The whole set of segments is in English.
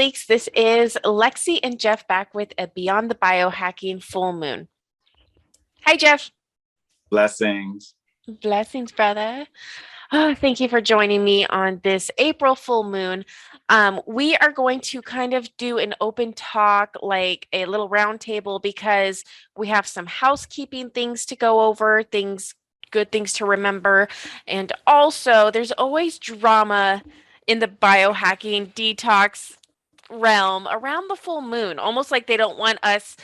Leaks. This is Lexi and Jeff back with a Beyond the Biohacking Full Moon. Hi, Jeff. Blessings. Blessings, brother. Oh, thank you for joining me on this April full moon. We are going to kind of do an open talk, like a little round table, because we have some housekeeping things to go over, good things to remember. And also, there's always drama in the biohacking detox realm around the full moon, almost like they don't want us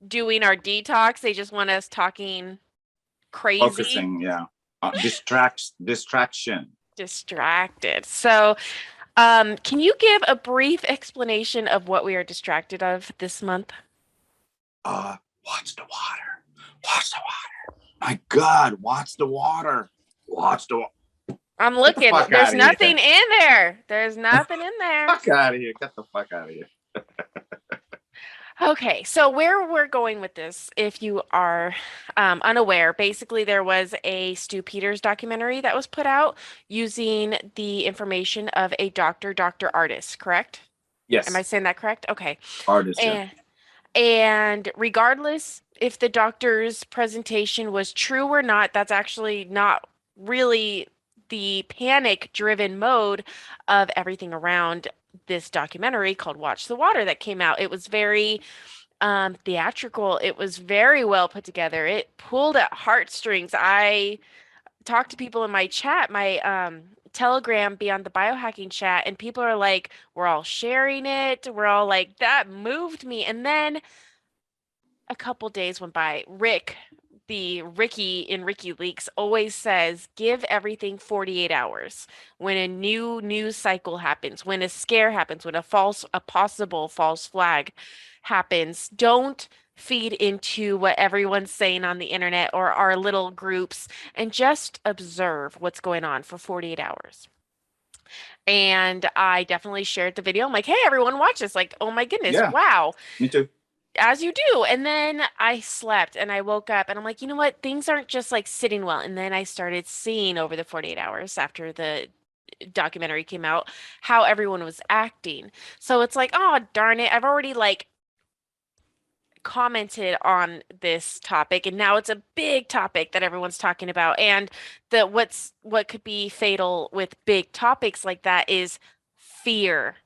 doing our detox. They just want us talking crazy, Focusing, yeah. Distraction. distracted. So, can you give a brief explanation of what we are distracted of this month? Watch the water. Watch the water. My God, watch the water. Watch the water. I'm Get the looking. fuck There's out of here. nothing in there. There's nothing in there. Fuck out of here. Get the fuck out of here. Okay, so where we're going with this, if you are unaware, basically there was a Stu Peters documentary that was put out using the information of a doctor, Dr. Artist, correct? Am I Yes. saying that correct? Okay. Artist, yeah. And regardless if the doctor's presentation was true or not, that's actually not really the panic-driven mode of everything around this documentary called Watch the Water that came out. It was very theatrical. It was very well put together. It pulled at heartstrings. I talked to people in my chat, my Telegram Beyond the Biohacking chat, and people are like, we're all sharing it. We're all like, that moved me. And then a couple days went by. The Ricky in Ricky Leaks always says, give everything 48 hours. When a new news cycle happens, when a scare happens, when a possible false flag happens, don't feed into what everyone's saying on the internet or our little groups and just observe what's going on for 48 hours. And I definitely shared the video. I'm like, hey, everyone, watch this. Like, oh my goodness, Yeah, wow, me too. as you do. And then I slept and I woke up and I'm like, you know what? Things aren't just like sitting well. And then I started seeing over the 48 hours after the documentary came out how everyone was acting. So it's like, oh, darn it. I've already like commented on this topic and now it's a big topic that everyone's talking about. And what could be fatal with big topics like that is fear.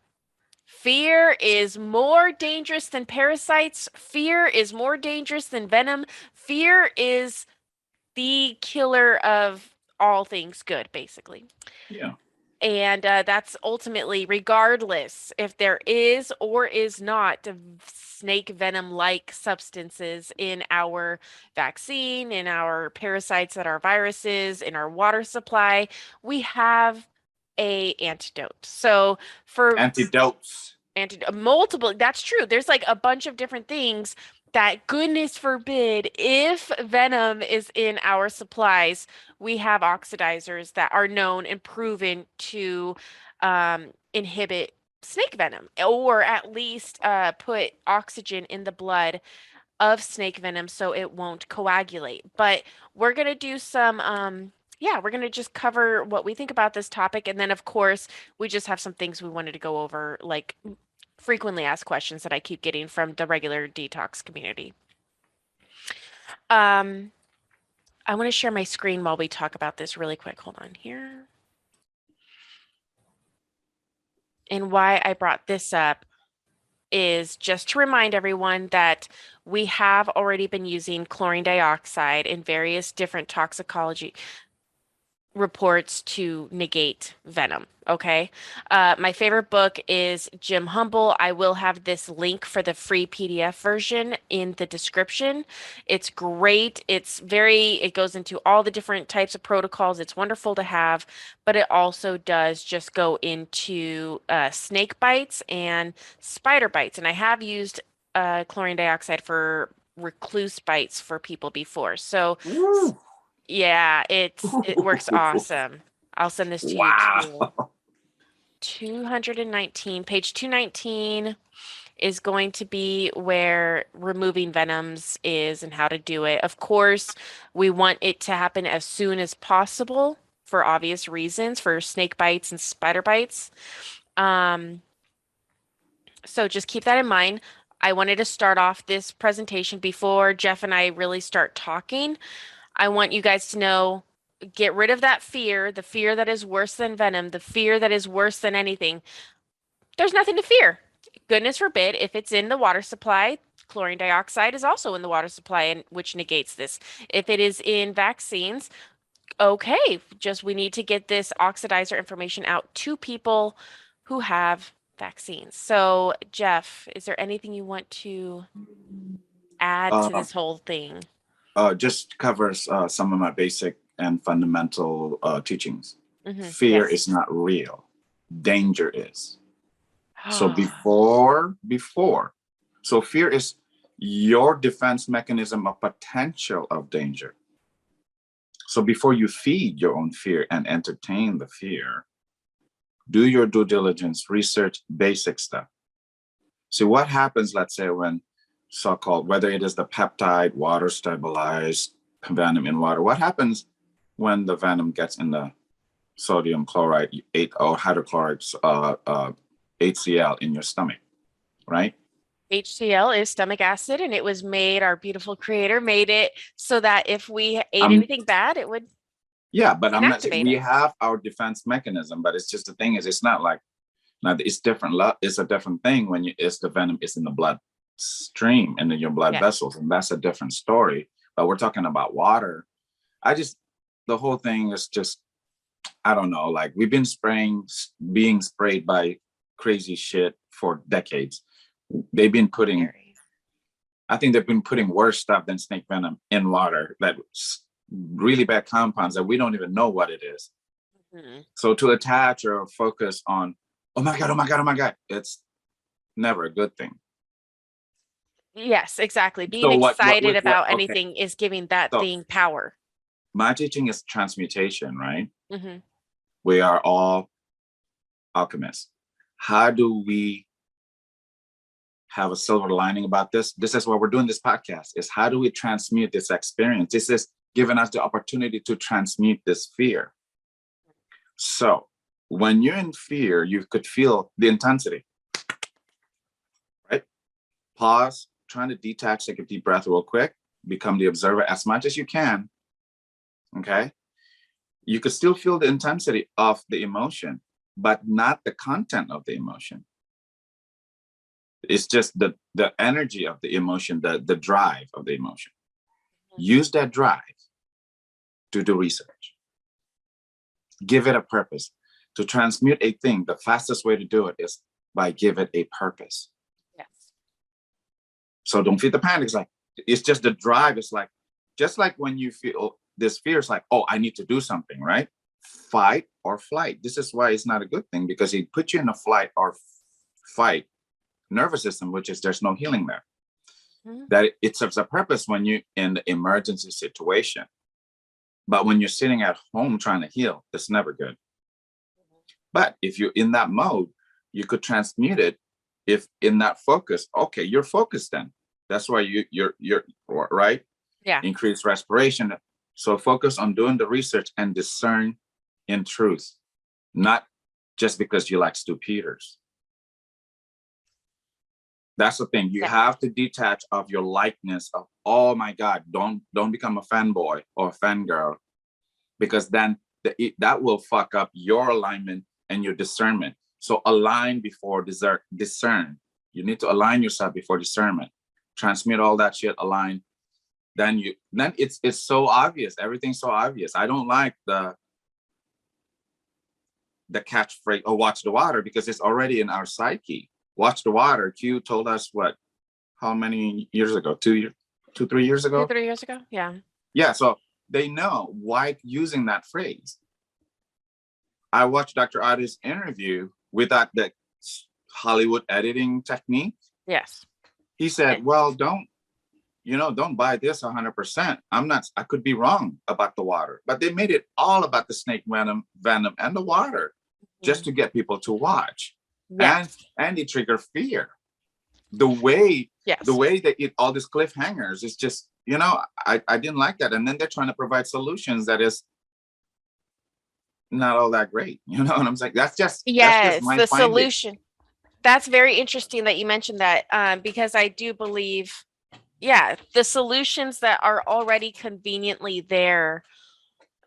Fear is more dangerous than parasites. Fear is more dangerous than venom. Fear is the killer of all things good, basically. Yeah. And that's ultimately, regardless if there is or is not snake venom-like substances in our vaccine, in our parasites that are viruses, in our water supply, we have a antidote. So for Antidotes. multiple, that's true. There's like a bunch of different things that, goodness forbid, if venom is in our supplies, we have oxidizers that are known and proven to inhibit snake venom, or at least put oxygen in the blood of snake venom so it won't coagulate. But we're going to do some yeah, we're going to just cover what we think about this topic. And then, of course, we just have some things we wanted to go over, like frequently asked questions that I keep getting from the regular detox community. Um, I want to share my screen while we talk about this really quick. Hold on here. And why I brought this up is just to remind everyone that we have already been using chlorine dioxide in various different toxicology reports to negate venom. Okay. My favorite book is Jim Humble. I will have this link for the free PDF version in the description. It's great. It goes into all the different types of protocols. It's wonderful to have, but it also does just go into snake bites and spider bites. And I have used chlorine dioxide for recluse bites for people before. So Woo. yeah, it works awesome. I'll send this to you too. Wow. 219, page 219 is going to be where removing venoms is and how to do it. Of course, we want it to happen as soon as possible for obvious reasons, for snake bites and spider bites. Um, So just keep that in mind. I wanted to start off this presentation before Jeff and I really start talking. I want you guys to know, get rid of that fear, the fear that is worse than venom, the fear that is worse than anything. There's nothing to fear. Goodness forbid, if it's in the water supply, chlorine dioxide is also in the water supply, and which negates this. If it is in vaccines, okay, just we need to get this oxidizer information out to people who have vaccines. So, Jeff, is there anything you want to add to Uh, this whole thing? just covers some of my basic and fundamental teachings. Fear Yes. is not real. Danger is. So before, fear is your defense mechanism of potential of danger. So before you feed your own fear and entertain the fear, do your due diligence, research basic stuff. See what happens, let's say, when so-called, whether it is the peptide, water stabilized venom in water, what happens when the venom gets in the sodium chloride or hydrochloric HCl in your stomach, right? HCl is stomach acid, and it was made, our beautiful creator made it so that if we ate Um, anything bad, it would yeah, but I'm not saying inactivate we it. have our defense mechanism, but it's just the thing is, it's not like, now it's different. It's a different thing when it's the venom is in the blood stream and in your blood Yes. vessels, and that's a different story. But we're talking about water. The whole thing is just, I don't know, like we've been being sprayed by crazy shit for decades. They've been putting, Scary. I think they've been putting worse stuff than snake venom in water, that really bad compounds that we don't even know what it is. Mhm. So to attach or focus on, oh my God, oh my God, oh my God, it's never a good thing. Yes, exactly. Being So excited about okay. anything is giving that So thing power. my teaching is transmutation, right? Hmm. We are all alchemists. How do we have a silver lining about this? This is why we're doing this podcast, is how do we transmute this experience? This is giving us the opportunity to transmute this fear. So when you're in fear, you could feel the intensity, right? Pause, trying to detach, take a deep breath real quick, become the observer as much as you can, okay? You could still feel the intensity of the emotion, but not the content of the emotion. It's just the energy of the emotion, the drive of the emotion. Use that drive to do research. Give it a purpose. To transmute a thing, the fastest way to do it is by give it a purpose. Yes. So don't feel the panic. It's just the drive. It's like, just like when you feel this fear, it's like, oh, I need to do something, right? Fight or flight. This is why it's not a good thing, because it puts you in a flight or fight nervous system, which is there's no healing there. Mhm. That it serves a purpose when you're in the emergency situation. But when you're sitting at home trying to heal, it's never good. But if you're in that mode, you could transmute it. If in that focus, okay, you're focused then. That's why you're right. Yeah. Increase respiration. So focus on doing the research and discern in truth, not just because you like Stu Peters. That's the thing. You Yeah. have to detach of your likeness of, oh my God, don't become a fanboy or a fangirl, because then that will fuck up your alignment and your discernment. So align before discern. You need to align yourself before discernment. Transmit all that shit, align. Then it's so obvious. Everything's so obvious. I don't like the catchphrase, oh, watch the water, because it's already in our psyche. Watch the water. Q told us what, how many years ago? 3 years Two, ago? 3 years ago. Yeah. Yeah, so they know why using that phrase. I watched Dr. Adi's interview without the Hollywood editing technique. Yes. He Eh, said, well, don't buy this 100%. I could be wrong about the water, but they made it all about the snake venom and the water, just mhm. to get people to watch. And Yes. they trigger fear. The way Yes. they eat all these cliffhangers is just, I didn't like that. And then they're trying to provide solutions that is not all that great. You know what I'm saying? That's just Yes. my The finding. solution. That's very interesting that you mentioned that, because I do believe, yeah, the solutions that are already conveniently there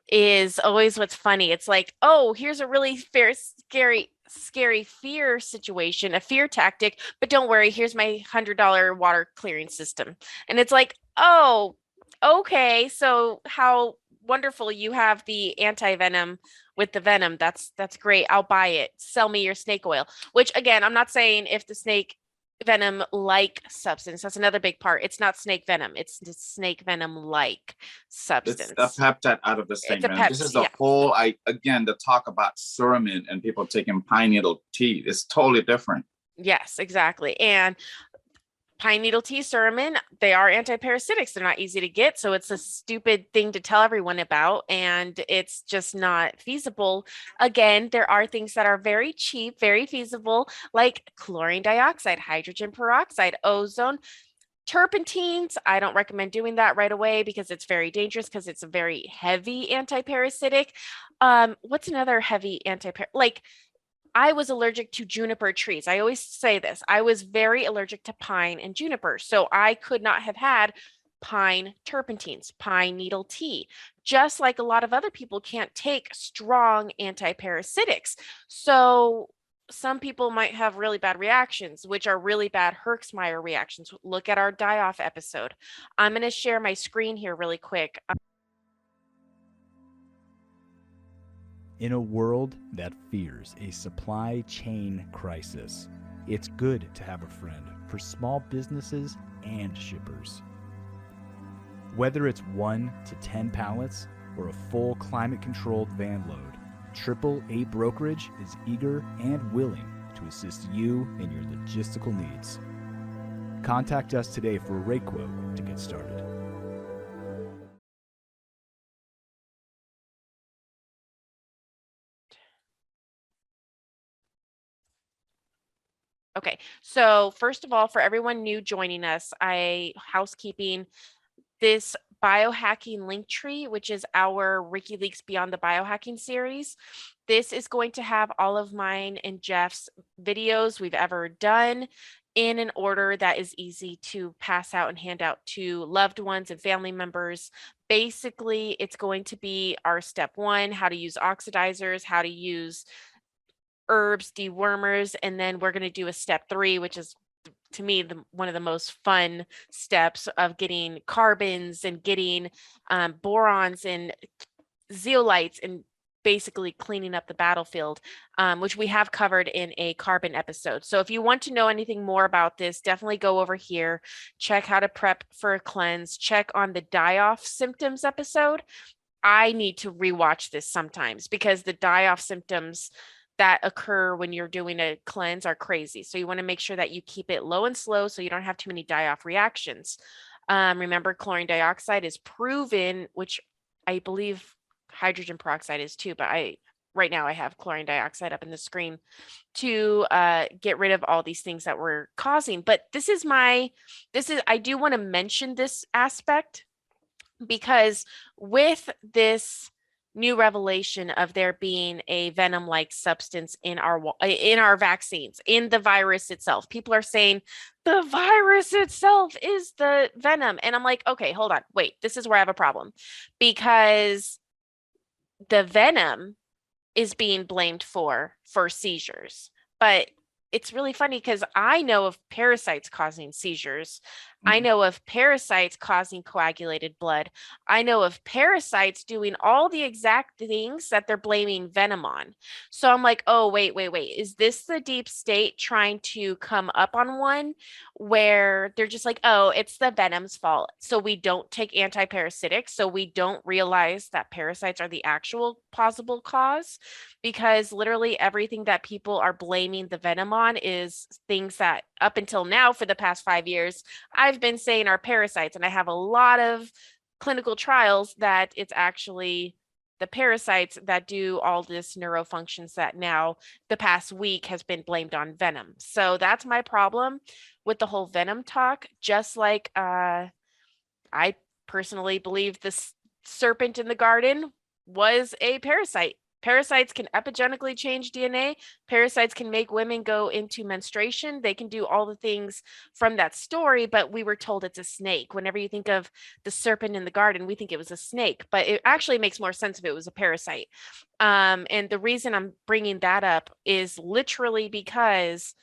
is always what's funny. It's like, oh, here's a really fair, scary fear situation, a fear tactic, but don't worry, here's my $100 water clearing system. And it's like, oh, okay, so how wonderful you have the anti-venom with the venom. That's great. I'll buy it. Sell me your snake oil. Which again, I'm not saying if the snake venom like substance, that's another big part. It's not snake venom, it's the snake venom like It's a substance. peptide out of the It's snake a venom. This peps, is the yeah. whole, again, the talk about suramin and people taking pine needle tea. It's totally different. Yes, exactly. And pine needle tea, suramin, they are antiparasitics. They're not easy to get, so it's a stupid thing to tell everyone about, and it's just not feasible. Again, there are things that are very cheap, very feasible, like chlorine dioxide, hydrogen peroxide, ozone, turpentines. I don't recommend doing that right away because it's very dangerous because it's a very heavy antiparasitic. What's another heavy like I was allergic to juniper trees. I always say this. I was very allergic to pine and juniper. So I could not have had pine turpentines, pine needle tea, just like a lot of other people can't take strong antiparasitics. So some people might have really bad reactions, which are really bad Herxmeyer reactions. Look at our die off episode. I'm going to share my screen here really quick. In a world that fears a supply chain crisis, it's good to have a friend for small businesses and shippers. Whether it's 1 to 10 pallets or a full climate-controlled van load, AAA Brokerage is eager and willing to assist you in your logistical needs. Contact us today for a rate quote to get started. Okay, so first of all, for everyone new joining us, housekeeping this biohacking link tree, which is our WikiLeaks Beyond the Biohacking series. This is going to have all of mine and Jeff's videos we've ever done in an order that is easy to pass out and hand out to loved ones and family members. Basically, it's going to be our step one, how to use oxidizers, how to use herbs, dewormers, and then we're going to do a step 3, which is to me one of the most fun steps of getting carbons and getting borons and zeolites and basically cleaning up the battlefield, which we have covered in a carbon episode. So if you want to know anything more about this, definitely go over here, check how to prep for a cleanse, check on the die-off symptoms episode. I need to rewatch this sometimes because the die-off symptoms that occur when you're doing a cleanse are crazy. So you want to make sure that you keep it low and slow so you don't have too many die-off reactions. Remember, chlorine dioxide is proven, which I believe hydrogen peroxide is too, but right now I have chlorine dioxide up in the screen to get rid of all these things that we're causing. But I do want to mention this aspect because with this new revelation of there being a venom-like substance in our vaccines, in the virus itself, people are saying the virus itself is the venom, and I'm like, okay, hold on, wait, this is where I have a problem, because the venom is being blamed for seizures, but it's really funny because I know of parasites causing seizures. I Mhm. know of parasites causing coagulated blood. I know of parasites doing all the exact things that they're blaming venom on. So I'm like, oh, wait. Is this the deep state trying to come up on one where they're just like, oh, it's the venom's fault? So we don't take antiparasitics. So we don't realize that parasites are the actual possible cause, because literally everything that people are blaming the venom on is things that up until now for the past 5 years I've been saying are parasites, and I have a lot of clinical trials that it's actually the parasites that do all this neurofunctions that now the past week has been blamed on venom. So that's my problem with the whole venom talk. Just like I personally believe this serpent in the garden was a parasite. Parasites can epigenetically change DNA. Parasites can make women go into menstruation. They can do all the things from that story, but we were told it's a snake. Whenever you think of the serpent in the garden, we think it was a snake, but it actually makes more sense if it was a parasite. And the reason I'm bringing that up is literally because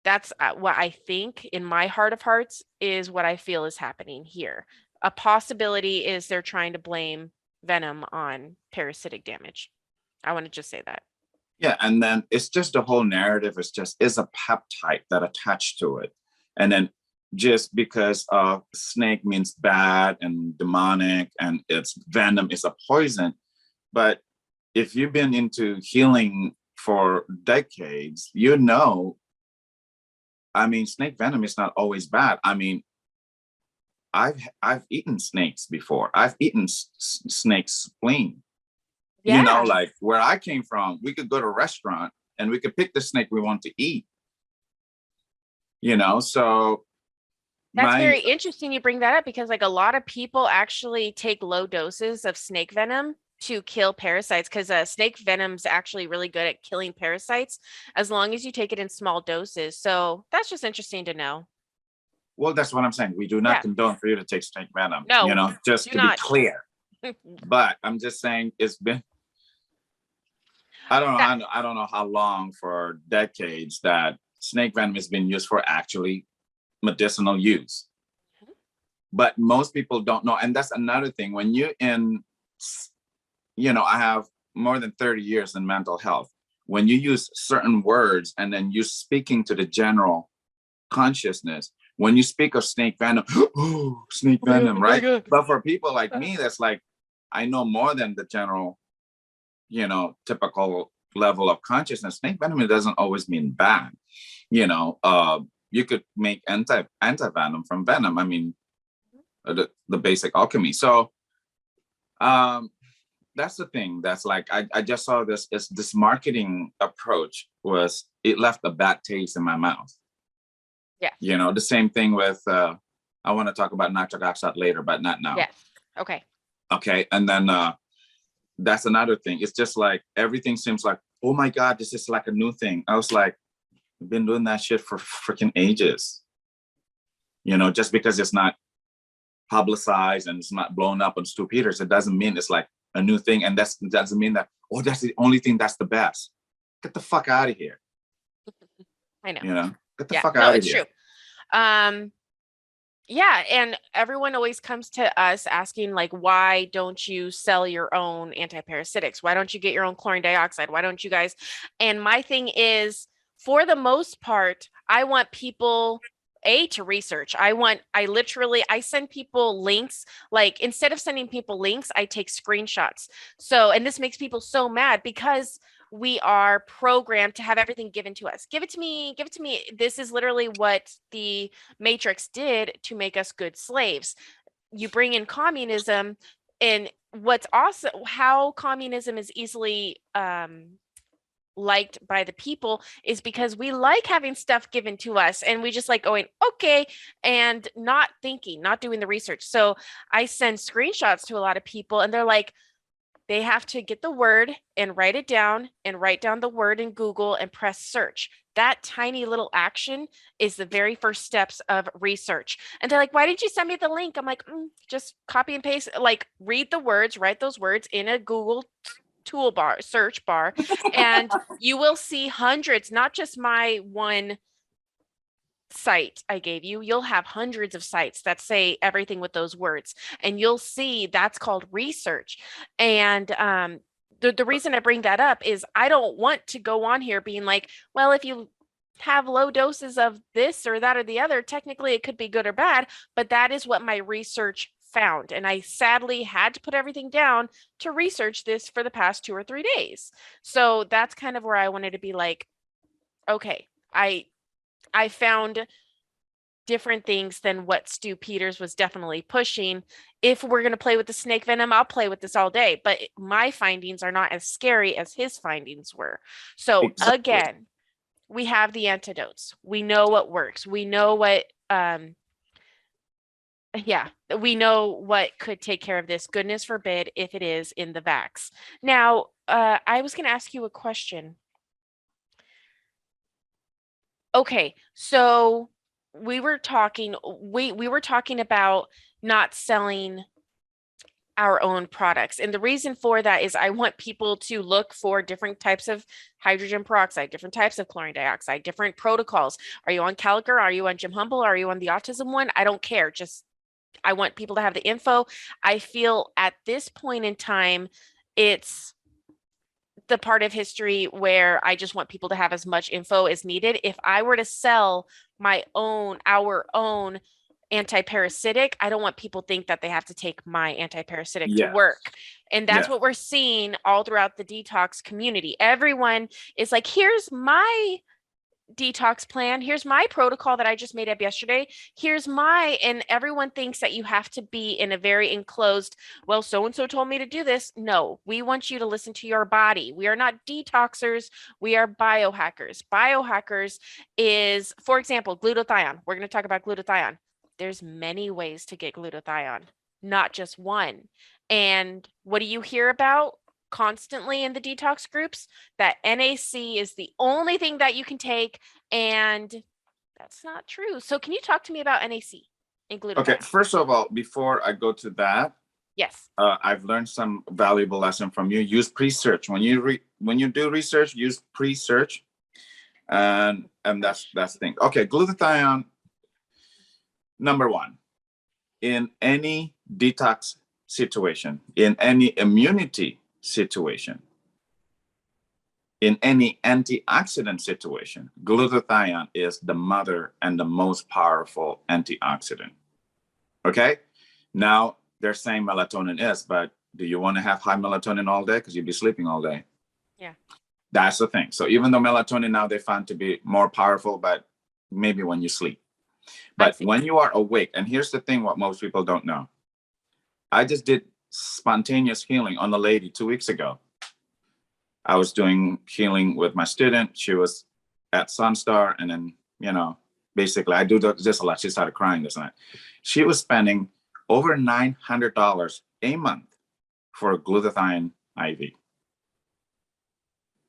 that's what I think in my heart of hearts is what I feel is happening here. A possibility is they're trying to blame Venom on parasitic damage. I want to just say that. Yeah, and then it's just the whole narrative is a peptide that attached to it. And then just because snake means bad and demonic and it's venom is a poison. But if you've been into healing for decades, you know, I mean, snake venom is not always bad. I mean, I've eaten snakes before. I've eaten snake spleen. Yeah. You know, like where I came from, we could go to a restaurant and we could pick the snake we want to eat. You know, so That's very interesting you bring that up because like a lot of people actually take low doses of snake venom to kill parasites because snake venom's actually really good at killing parasites as long as you take it in small doses. So that's just interesting to know. Well, that's what I'm saying. We do not condone for you to take snake venom. No, you know, just to be clear. But I'm just saying it's been, I don't know how long, for decades, that snake venom has been used for actually medicinal use. But most people don't know. And that's another thing. When you're in, you know, I have more than 30 years in mental health. When you use certain words and then you're speaking to the general consciousness, when you speak of snake venom, oh, snake venom, right? But for people like me, that's like, I know more than the general, you know, typical level of consciousness. Snake venom, it doesn't always mean bad. You know, you could make anti-venom from venom. I mean, the basic alchemy. So that's the thing. That's like, I just saw this marketing approach it left a bad taste in my mouth. Yeah. You know, the same thing with, I want to talk about nitric oxide later, but not now. Yeah. Okay. Okay. And then that's another thing. It's just like, everything seems like, oh my God, this is like a new thing. I was like, I've been doing that shit for freaking ages. You know, just because it's not publicized and it's not blown up on Stu Peters, it doesn't mean it's like a new thing. And that doesn't mean that, oh, that's the only thing that's the best. Get the fuck out of here. I know. You know, get the fuck out of here. It's true. Yeah, and everyone always comes to us asking like, why don't you sell your own antiparasitics? Why don't you get your own chlorine dioxide? Why don't you guys? And my thing is, for the most part, I want people to research. I send people links. Like instead of sending people links, I take screenshots. So, and this makes people so mad because we are programmed to have everything given to us. Give it to me, give it to me. This is literally what the Matrix did to make us good slaves. You bring in communism, and what's awesome, how communism is easily liked by the people is because we like having stuff given to us and we just like going, okay, and not thinking, not doing the research. So I send screenshots to a lot of people and they're like, they have to get the word and write it down and write down the word in Google and press search. That tiny little action is the very first steps of research. And they're like, why didn't you send me the link? I'm like, just copy and paste, like read the words, write those words in a Google toolbar, search bar, and you will see hundreds, not just my one site I gave you. You'll have hundreds of sites that say everything with those words, and you'll see that's called research. And the reason I bring that up is I don't want to go on here being like, well, if you have low doses of this or that or the other, technically it could be good or bad, but that is what my research found. And I sadly had to put everything down to research this for the past 2 or 3 days. So that's kind of where I wanted to be like, okay, I found different things than what Stu Peters was definitely pushing. If we're going to play with the snake venom, I'll play with this all day, but my findings are not as scary as his findings were. So again, we have the antidotes. We know what works. We know what we know what could take care of this. Goodness forbid if it is in the vax. Now, I was going to ask you a question. Okay, so we were talking about not selling our own products. And the reason for that is I want people to look for different types of hydrogen peroxide, different types of chlorine dioxide, different protocols. Are you on Caliker? Are you on Jim Humble? Are you on the autism one? I don't care. Just I want people to have the info. I feel at this point in time, it's the part of history where I just want people to have as much info as needed. If I were to sell our own anti-parasitic, I don't want people to think that they have to take my anti-parasitic to Yeah. work. And that's Yeah. what we're seeing all throughout the detox community. Everyone is like, here's my detox plan. Here's my protocol that I just made up yesterday. And everyone thinks that you have to be in a very enclosed, well, so and so told me to do this. No, we want you to listen to your body. We are not detoxers, we are biohackers. Biohackers is, for example, glutathione. We're going to talk about glutathione. There's many ways to get glutathione, not just one. And what do you hear about constantly in the detox groups? That NAC is the only thing that you can take, and that's not true. So can you talk to me about NAC and glutathione? Okay, first of all, before I go to that, Yes. I've learned some valuable lesson from you. Use pre-search. When you do research, use pre-search, and that's the thing. Okay, glutathione. Number one, in any detox situation, in any immunity situation, in any antioxidant situation, glutathione is the mother and the most powerful antioxidant. Okay? Now, they're saying melatonin is, but do you want to have high melatonin all day? Because you'll be sleeping all day. Yeah. That's the thing. So even though melatonin now they found to be more powerful, but maybe when you sleep. But when you are awake, and here's the thing, what most people don't know. I just did spontaneous healing on a lady 2 weeks ago. I was doing healing with my student. She was at Sunstar, and then, basically I do this a lot. She started crying this night. She was spending over $900 a month for a glutathione IV.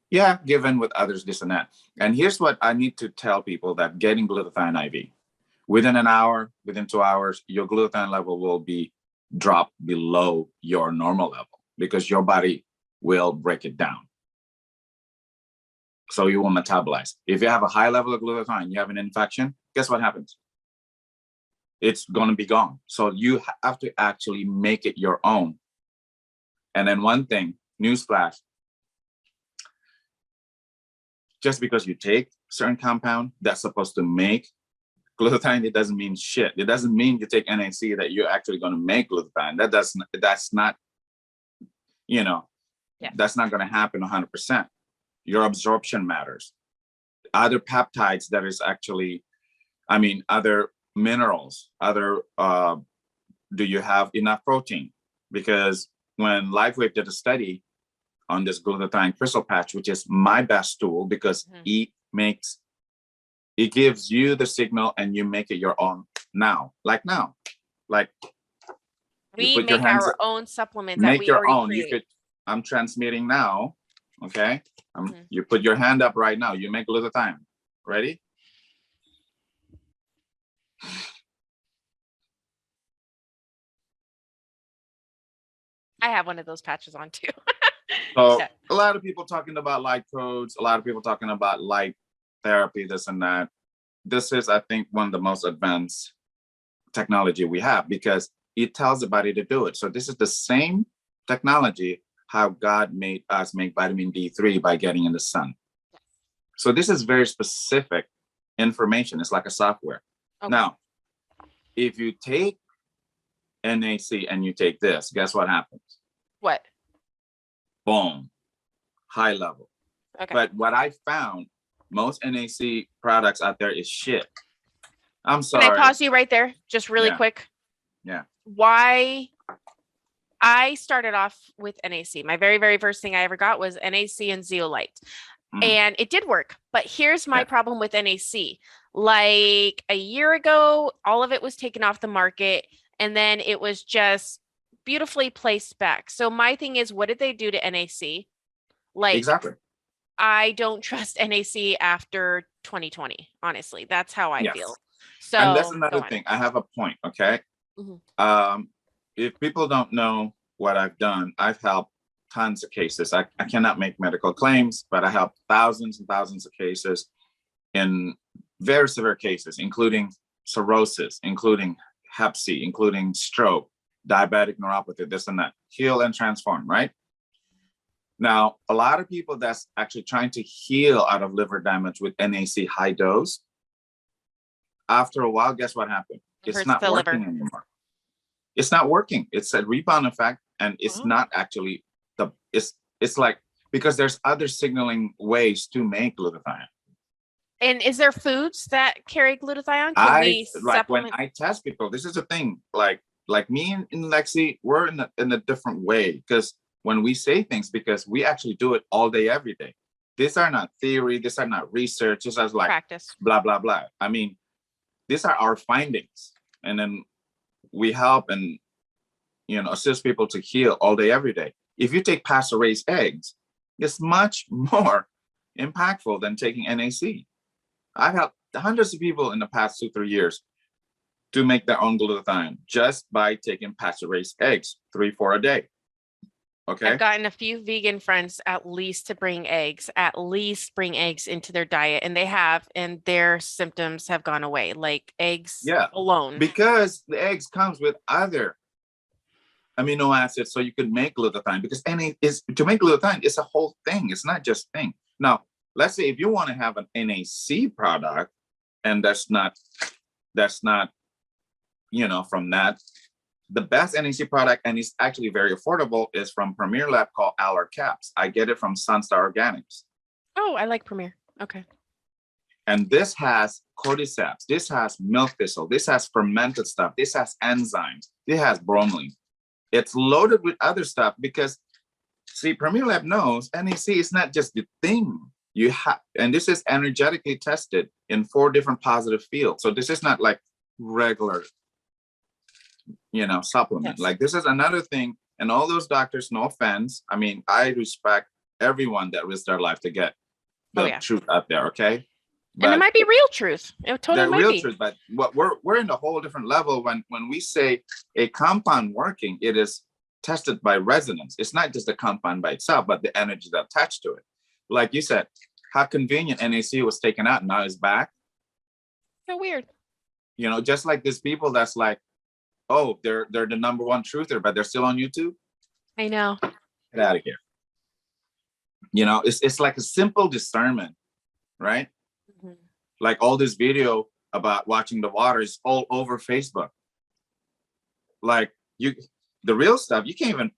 Yeah, given with others, this and that. And here's what I need to tell people that getting glutathione IV, within an hour, within 2 hours, your glutathione level will be dropped below your normal level because your body will break it down. So you will metabolize. If you have a high level of glutathione, you have an infection, guess what happens? It's going to be gone. So you have to actually make it your own. And then one thing, newsflash, just because you take certain compound that's supposed to make glutathione, it doesn't mean shit. It doesn't mean you take NAC that you're actually going to make glutathione. That's not, that's not going to happen 100%. Your absorption matters. Other peptides that is actually, other minerals, do you have enough protein? Because when LifeWave did a study on this glutathione crystal patch, which is my best tool because it gives you the signal and you make it your own now. Like we make our own supplement that make we your already own. create. I'm transmitting now. Okay. You put your hand up right now. You make glutathione. Ready? I have one of those patches on too. So a lot of people talking about light codes, a lot of people talking about light therapy, this and that. This is, I think, one of the most advanced technology we have because it tells the body to do it. So this is the same technology how God made us make vitamin D3 by getting in the sun. So this is very specific information. It's like a software. Okay. Now, if you take NAC and you take this, guess what happens? What? Boom. High level. Okay. But what I found, most NAC products out there is shit. I'm sorry. Can I pause you right there? Just really quick. Yeah. Why? I started off with NAC. My very, very first thing I ever got was NAC and zeolite. And it did work. But here's my problem with NAC. Like a year ago, all of it was taken off the market. And then it was just beautifully placed back. So my thing is, what did they do to NAC? Like, Exactly. I don't trust NAC after 2020. Honestly, that's how I Yes. feel. And that's So go another on. thing. I have a point. Okay. Mhm. If people don't know what I've done, I've helped tons of cases. I cannot make medical claims, but I helped thousands and thousands of cases in very severe cases, including cirrhosis, including hep C, including stroke, diabetic neuropathy, this and that. Heal and transform, right? Now, a lot of people that's actually trying to heal out of liver damage with NAC high dose, after a while, guess what happened? It It's hurts not the liver. working anymore. It's not working. It's a rebound effect, and it's Oh. not actually it's like, because there's other signaling ways to make glutathione. And is there foods that carry glutathione? Can I we like when supplement? I test people, this is the thing, like me and Lexi, we're in a different way, because when we say things, because we actually do it all day, every day. These are not theory, these are not research, this is like Practice. blah, blah, blah. I mean, these are our findings. And then we help and, assist people to heal all day, every day. If you take pasture-raised eggs, it's much more impactful than taking NAC. I've helped hundreds of people in the past 2-3 years to make their own glutathione just by taking pasture-raised eggs, 3-4 a day. Okay. I've gotten a few vegan friends at least bring eggs into their diet, and they have, and their symptoms have gone away, like eggs Yeah, alone. because the eggs comes with other amino acids, so you could make glutathione. Because to make glutathione, it's a whole thing. It's not just thing. Now, let's say if you want to have an NAC product, and that's not, from that. The best NAC product, and it's actually very affordable, is from Premier Lab, called Aller Caps. I get it from Sunstar Organics. Oh, I like Premier. Okay. And this has cordyceps, this has milk thistle, this has fermented stuff, this has enzymes, this has bromelain. It's loaded with other stuff, because, see, Premier Lab knows NAC is not just the thing you have, and this is energetically tested in 4 different positive fields. So this is not like regular, supplement. Yes. Like, this is another thing. And all those doctors, no offense, I mean, I respect everyone that risks their life to get the truth out there, okay? But, and it might be real truth. It totally might real be. truth, but what we're in a whole different level when we say a compound working, it is tested by resonance. It's not just the compound by itself, but the energy that attached to it. Like you said, how convenient NAC was taken out, now it's back. So weird. Just like these people that's like, oh, they're the number one truther, but they're still on YouTube. I know. Get out of here. It's like a simple discernment, right? Mm-hmm. Like all this video about watching the water is all over Facebook. Like, the real stuff, you can't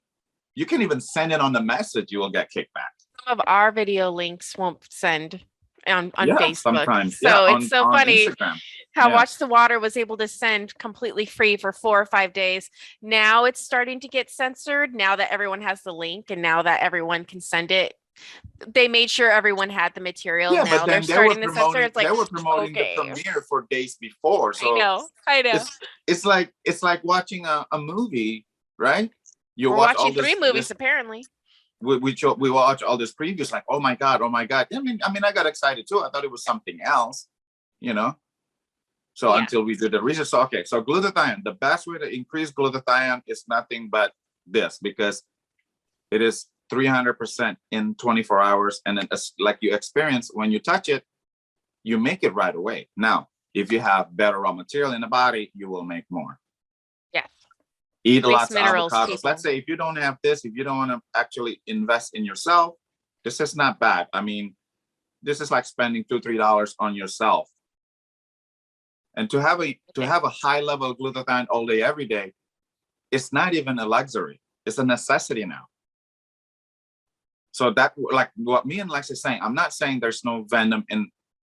even send it on the message, you will get kickback. Some of our video links won't send on Facebook. Sometimes. So it's so funny Instagram. How Watch the Water was able to send completely free for 4 or 5 days. Now it's starting to get censored, now that everyone has the link and now that everyone can send it. They made sure everyone had the material. Yeah, now but they're starting to censor. It's like, they were promoting the premiere for days before. So I know. It's like watching a movie, right? We're watching 3 movies apparently. We watch all this previews, like, oh my god. I mean, I got excited too. I thought it was something else, So until we did the research, so glutathione, the best way to increase glutathione is nothing but this, because it is 300% in 24 hours. And then, like you experience when you touch it, you make it right away. Now, if you have better raw material in the body, you will make more. Yes. Eat lots of avocados. People. Let's say if you don't have this, if you don't want to actually invest in yourself, this is not bad. I mean, this is like spending $2-3 on yourself. And to have a high level of glutathione all day, every day, it's not even a luxury. It's a necessity now. So that, like what me and Lex is saying, I'm not saying there's no venom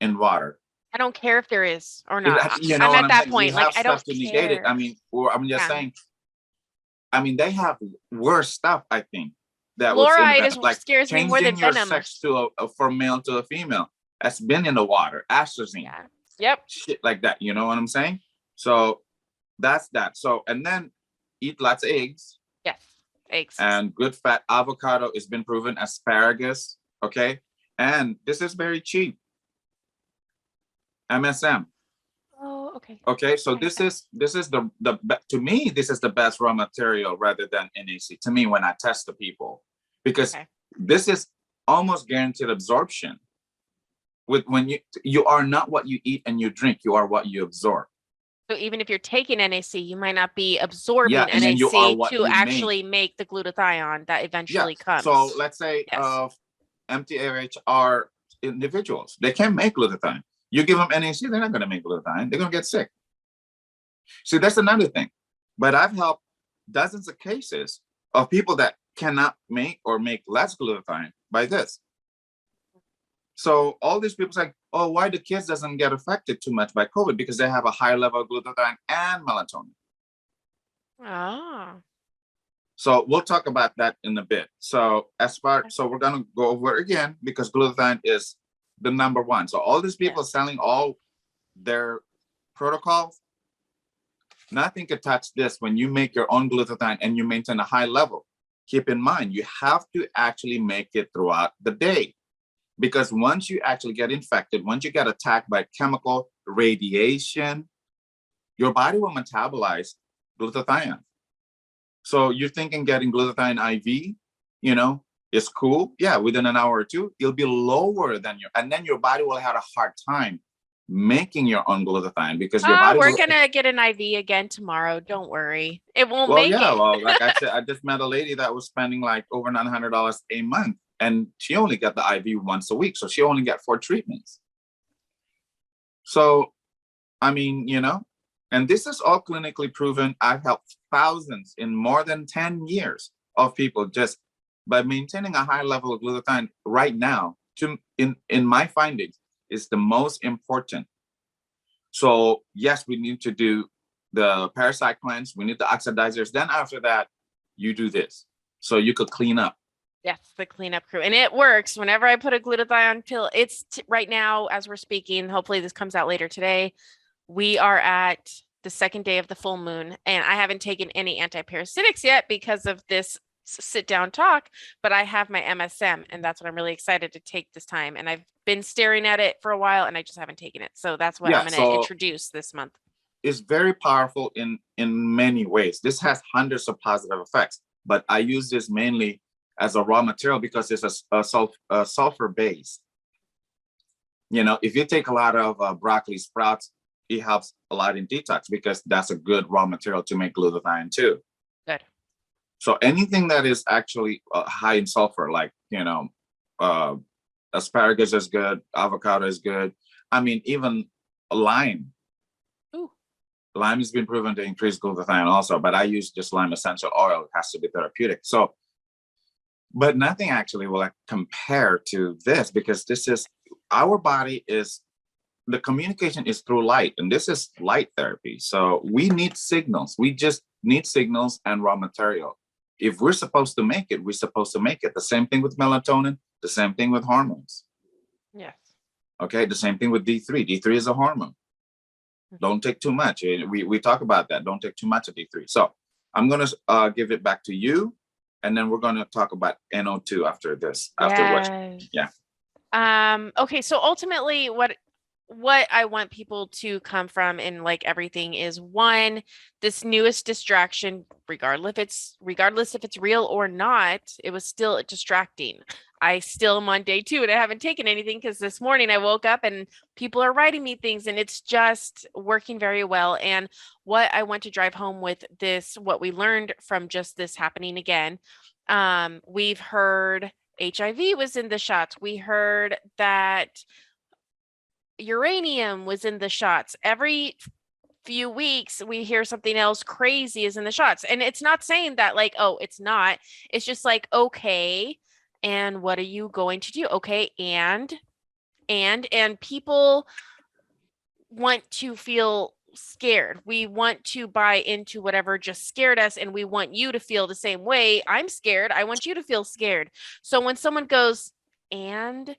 in water. I don't care if there is or not. I'm at that point. Like, I don't negate it. I mean, or I'm just saying. I mean, they have worse stuff. I think that fluoride was like scares me more than venom. Venom. Sex to from male to a female. That's been in the water. Atrazine. Yeah. Yep. Shit like that. You know what I'm saying? So that's that. So, and then eat lots of eggs. Yes. Eggs. And good fat avocado has been proven. Asparagus. Okay. And this is very cheap. MSM. Oh, okay. Okay. So Okay. this is to me, this is the best raw material rather than NAC to me when I test the people, because Okay. this is almost guaranteed absorption. When you are not what you eat and you drink, you are what you absorb. So even if you're taking NAC, you might not be Yeah. absorbing And then you are NAC what to you make. actually make the glutathione that Yeah. eventually So comes. let's say Yes. MTAH are individuals. They can't make glutathione. You give them NAC, they're not going to make glutathione. They're going to get sick. See, that's another thing. But I've helped dozens of cases of people that cannot make or make less glutathione by this. So all these people say, oh, why the kids doesn't get affected too much by COVID? Because they have a high level of glutathione and melatonin. Ah. So we'll talk about that in a bit. So so we're gonna go over it again because glutathione is the number one. So all these people Yes. selling all their protocols, nothing can touch this when you make your own glutathione and you maintain a high level. Keep in mind, you have to actually make it throughout the day. Because once you actually get infected, once you get attacked by chemical radiation, your body will metabolize glutathione. So you're thinking getting glutathione IV, is cool. Yeah, within an hour or two, it'll be lower than and then your body will have a hard time making your own glutathione because your body We're will. gonna get an IV again tomorrow. Don't worry. It won't Well, make yeah, it. well, like I said, I just met a lady that was spending like over $900 a month, and she only got the IV once a week, so she only got 4 treatments. So, I mean, and this is all clinically proven. I've helped thousands in more than 10 years of people just by maintaining a high level of glutathione right now. In my findings, is the most important. So yes, we need to do the parasite cleanse. We need the oxidizers. Then after that, you do this, so you could clean up. Yes, the cleanup crew. And it works. Whenever I put a glutathione pill, it's right now, as we're speaking, hopefully this comes out later today. We are at the second day of the full moon, and I haven't taken any antiparasitics yet because of this sit down talk, but I have my MSM, and that's what I'm really excited to take this time. And I've been staring at it for a while, and I just haven't taken it. So that's what I'm going to So introduce this month. It's very powerful in many ways. This has hundreds of positive effects, but I use this mainly as a raw material because it's a sulfur base. If you take a lot of broccoli sprouts, it helps a lot in detox because that's a good raw material to make glutathione too. Good. So anything that is actually high in sulfur, like, asparagus is good, avocado is good. I mean, even lime. Ooh. Lime has been proven to increase glutathione also, but I use just lime essential oil. It has to be therapeutic. So, but nothing actually will compare to this because our body is, the communication is through light, and this is light therapy. So we need signals. We just need signals and raw material. If we're supposed to make it, we're supposed to make it. The same thing with melatonin, the same thing with hormones. Yes. Okay, the same thing with D3. D3 is a hormone. Don't take too much. We talk about that. Don't take too much of D3. So I'm going to give it back to you, and then we're going to talk about NO2 after this. Yes. Yeah. Okay, so ultimately what I want people to come from in like everything is one, this newest distraction, regardless if it's real or not, it was still distracting. I still am on day 2 and I haven't taken anything because this morning I woke up and people are writing me things and it's just working very well. And what I want to drive home with this, what we learned from just this happening again, we've heard HIV was in the shots. We heard that uranium was in the shots. Every few weeks we hear something else crazy is in the shots. And it's not saying that like, oh, it's not. It's just like, okay, and what are you going to do? Okay, and people want to feel scared. We want to buy into whatever just scared us, and we want you to feel the same way. I'm scared. I want you to feel scared. So when someone goes, and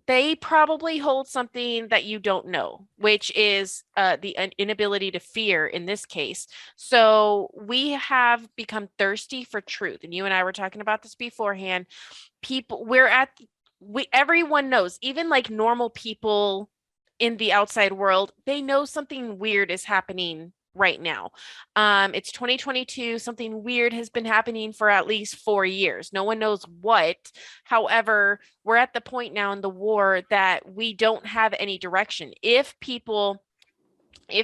they probably hold something that you don't know, which is the inability to fear in this case. So we have become thirsty for truth. And you and I were talking about this beforehand. We're at everyone knows, even like normal people in the outside world, they know something weird is happening right now. It's 2022, something weird has been happening for at least 4 years. No one knows what. However, we're at the point now in the war that we don't have any direction. If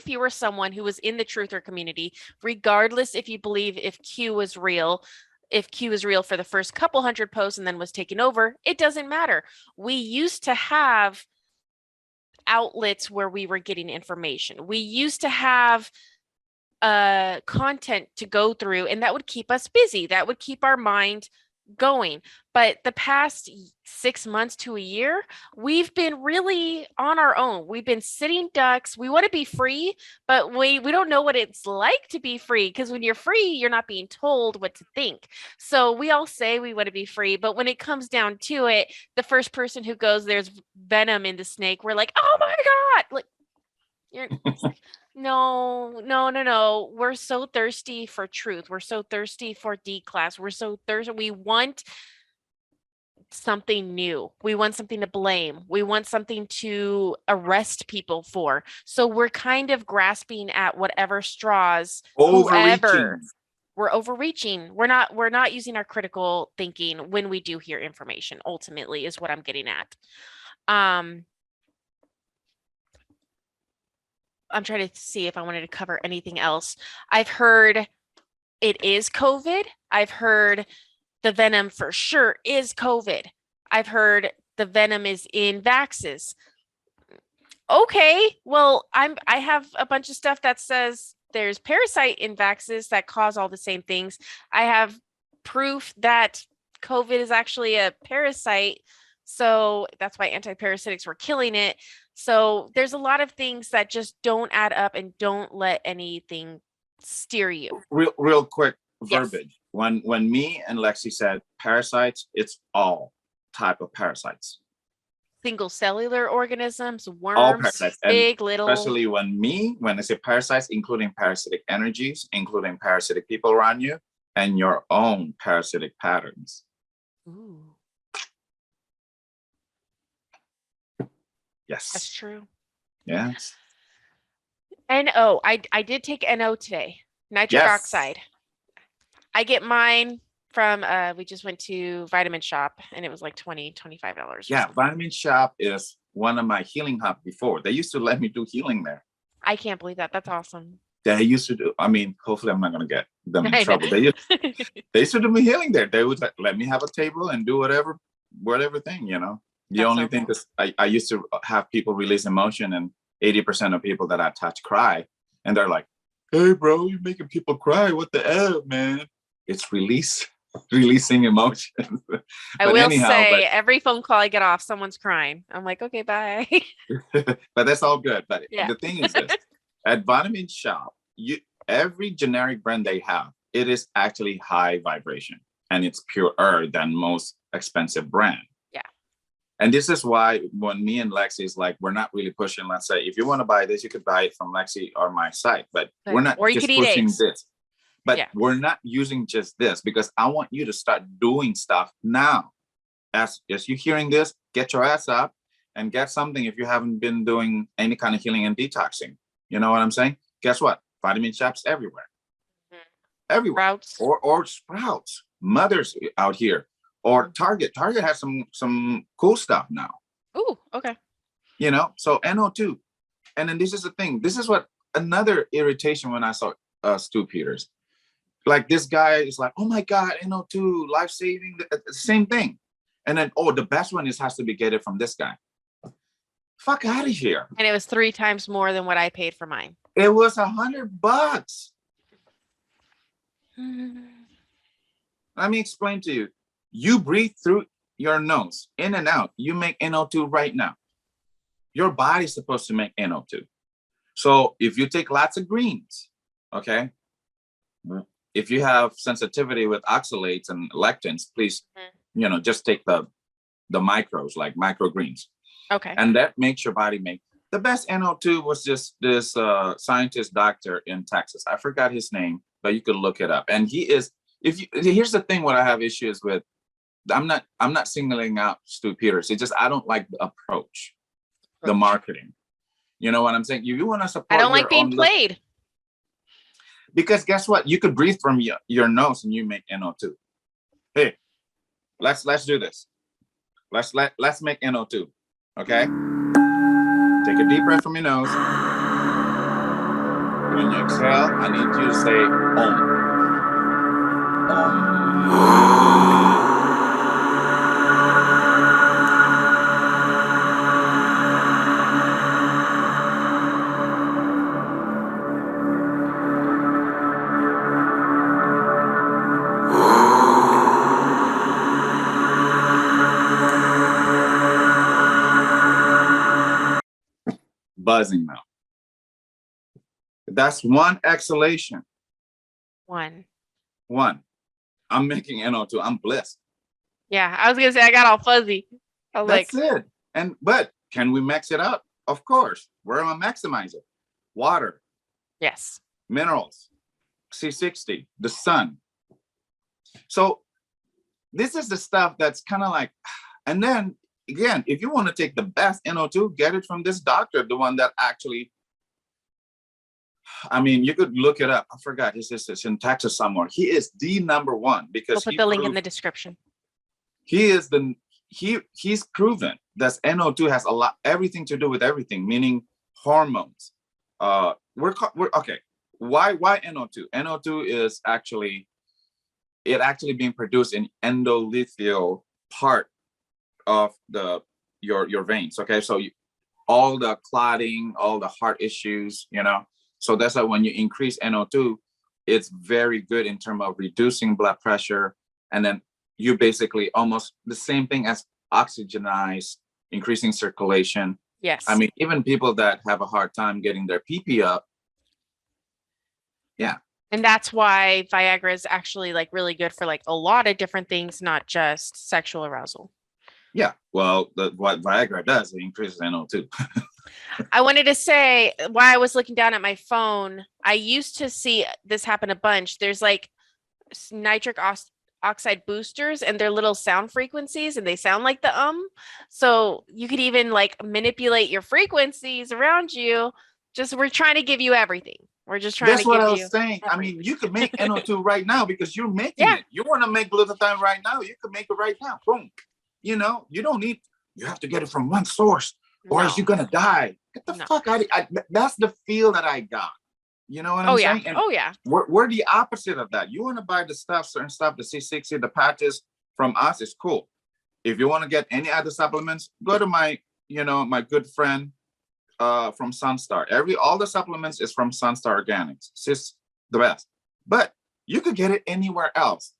you were someone who was in the truther community, regardless if you believe if Q is real for the first couple hundred posts and then was taken over, it doesn't matter. We used to have outlets where we were getting information. We used to have content to go through, and that would keep us busy. That would keep our mind going. But the past 6 months to a year, we've been really on our own. We've been sitting ducks. We want to be free, but we don't know what it's like to be free, because when you're free, you're not being told what to think. So we all say we want to be free, but when it comes down to it, the first person who goes, there's venom in the snake, we're like, oh my God. Like, you're no, no, no, no. We're so thirsty for truth. We're so thirsty for D-class. We're so thirsty. We want something new. We want something to blame. We want something to arrest people for. So we're kind of grasping at whatever straws, whoever. Overreaching. We're overreaching. We're not using our critical thinking when we do hear information, ultimately, is what I'm getting at. I'm trying to see if I wanted to cover anything else. I've heard it is COVID. I've heard the venom for sure is COVID. I've heard the venom is in vaxes. Okay, well, I have a bunch of stuff that says there's parasite in vaxes that cause all the same things. I have proof that COVID is actually a parasite. So that's why antiparasitics were killing it. So there's a lot of things that just don't add up, and don't let anything steer you. Real quick Yes. verbiage. When me and Lexi said parasites, it's all type of parasites. Single cellular organisms, All worms, parasites. And big, little. especially when I say parasites, including parasitic energies, including parasitic people around you, and your own parasitic patterns. Ooh, Yes. that's true. Yes. NO. I did take NO today. Nitric Yes. oxide. I get mine from we just went to Vitamin Shop, and it was like $25. Yeah, Vitamin Shop is one of my healing hubs before. They used to let me do healing there. I can't believe that. That's awesome. They used to do, I mean, hopefully I'm not going to get them in I know. trouble. They used to do me healing there. They would let me have a table and do whatever thing, you know. The That's only so thing cool. is I used to have people release emotion, and 80% of people that I touch cry. And they're like, hey, bro, you're making people cry. What the F, man? It's releasing emotion. I But will anyhow, say every phone call I get off, someone's crying. I'm like, okay, bye. but that's all good. But Yeah. the thing is this, at Vitamin Shop, every generic brand they have, it is actually high vibration, and it's purer than most expensive brand. Yeah. And this is why when me and Lexi is like, we're not really pushing, let's say, if you want to buy this, you could buy it from Lexi or my site, but we're not or you just could eat pushing eggs. this. But Yeah. we're not using just this, because I want you to start doing stuff now. As you're hearing this, get your ass up and get something if you haven't been doing any kind of healing and detoxing. You know what I'm saying? Guess what? Vitamin Shops everywhere. Everywhere. Sprouts. Or Sprouts. Mothers out here. Or Target. Target has some cool stuff now. Ooh, okay. You know, so NO2. And then this is the thing. This is what another irritation when I saw Stu Peters. Like, this guy is like, oh my God, NO2, life-saving, the same thing. And then, oh, the best one has to be get it from this guy. Fuck out of here. And it was 3 times more than what I paid for mine. It was $100. Let me explain to you. You breathe through your nose, in and out. You make NO2 right now. Your body's supposed to make NO2. So if you take lots of greens, okay? If you have sensitivity with oxalates and lectins, please, just take the micros, like microgreens. Okay. And that makes your body make the best NO2 was just this scientist doctor in Texas. I forgot his name, but you could look it up. And he is, here's the thing, what I have issues with I'm not singling out Stu Peters. It's just I don't like the approach, the marketing. You know what I'm saying? You want to I support don't like your being own played. because guess what? You could breathe from your nose and you make NO2. Hey, let's do this. Let's make NO2. Okay? Take a deep breath from your nose. When you exhale, I need you to say Om. Buzzing now. That's one exhalation. One. I'm making NO2. I'm blessed. Yeah, I was gonna say I got all fuzzy. I was That's like, it. But can we max it out? Of course. We're gonna maximize it. Water, yes. minerals, C60, the sun. So this is the stuff that's kind of like, and then again, if you want to take the best NO2, get it from this doctor, the one that actually, I mean, you could look it up. I forgot. It's in Texas somewhere. He is the number one because We'll put the link in the description. he is he's proven that NO2 has everything to do with everything, meaning hormones. We're okay. Why NO2? NO2 is actually being produced in endothelial part of your veins. Okay, so all the clotting, all the heart issues, so that's why when you increase NO2, it's very good in terms of reducing blood pressure, and then you basically almost the same thing as oxygenize, increasing circulation. Yes. I mean, even people that have a hard time getting their PP up. Yeah. And that's why Viagra is actually like really good for like a lot of different things, not just sexual arousal. Yeah. Well, what Viagra does, it increases NO2. I wanted to say, while I was looking down at my phone, I used to see this happen a bunch. There's like nitric oxide boosters and they're little sound frequencies and they sound like the so you could even like manipulate your frequencies around you. We're trying to give you everything. We're just trying That's to what give I was you saying. I mean, you could make NO2 right now because you're making Yeah. it. You want to make glutathione right now, you can make it right now. Boom. You don't need, you have to get it from one source or else you're gonna die. Get the fuck out of that's the feel that I got. You know what I'm saying? And yeah. We're the opposite of that. You want to buy the stuff, certain stuff, the C60, the patches from us is cool. If you want to get any other supplements, go to my good friend from Sunstar. All the supplements is from Sunstar Organics. It's the best. But you could get it anywhere else.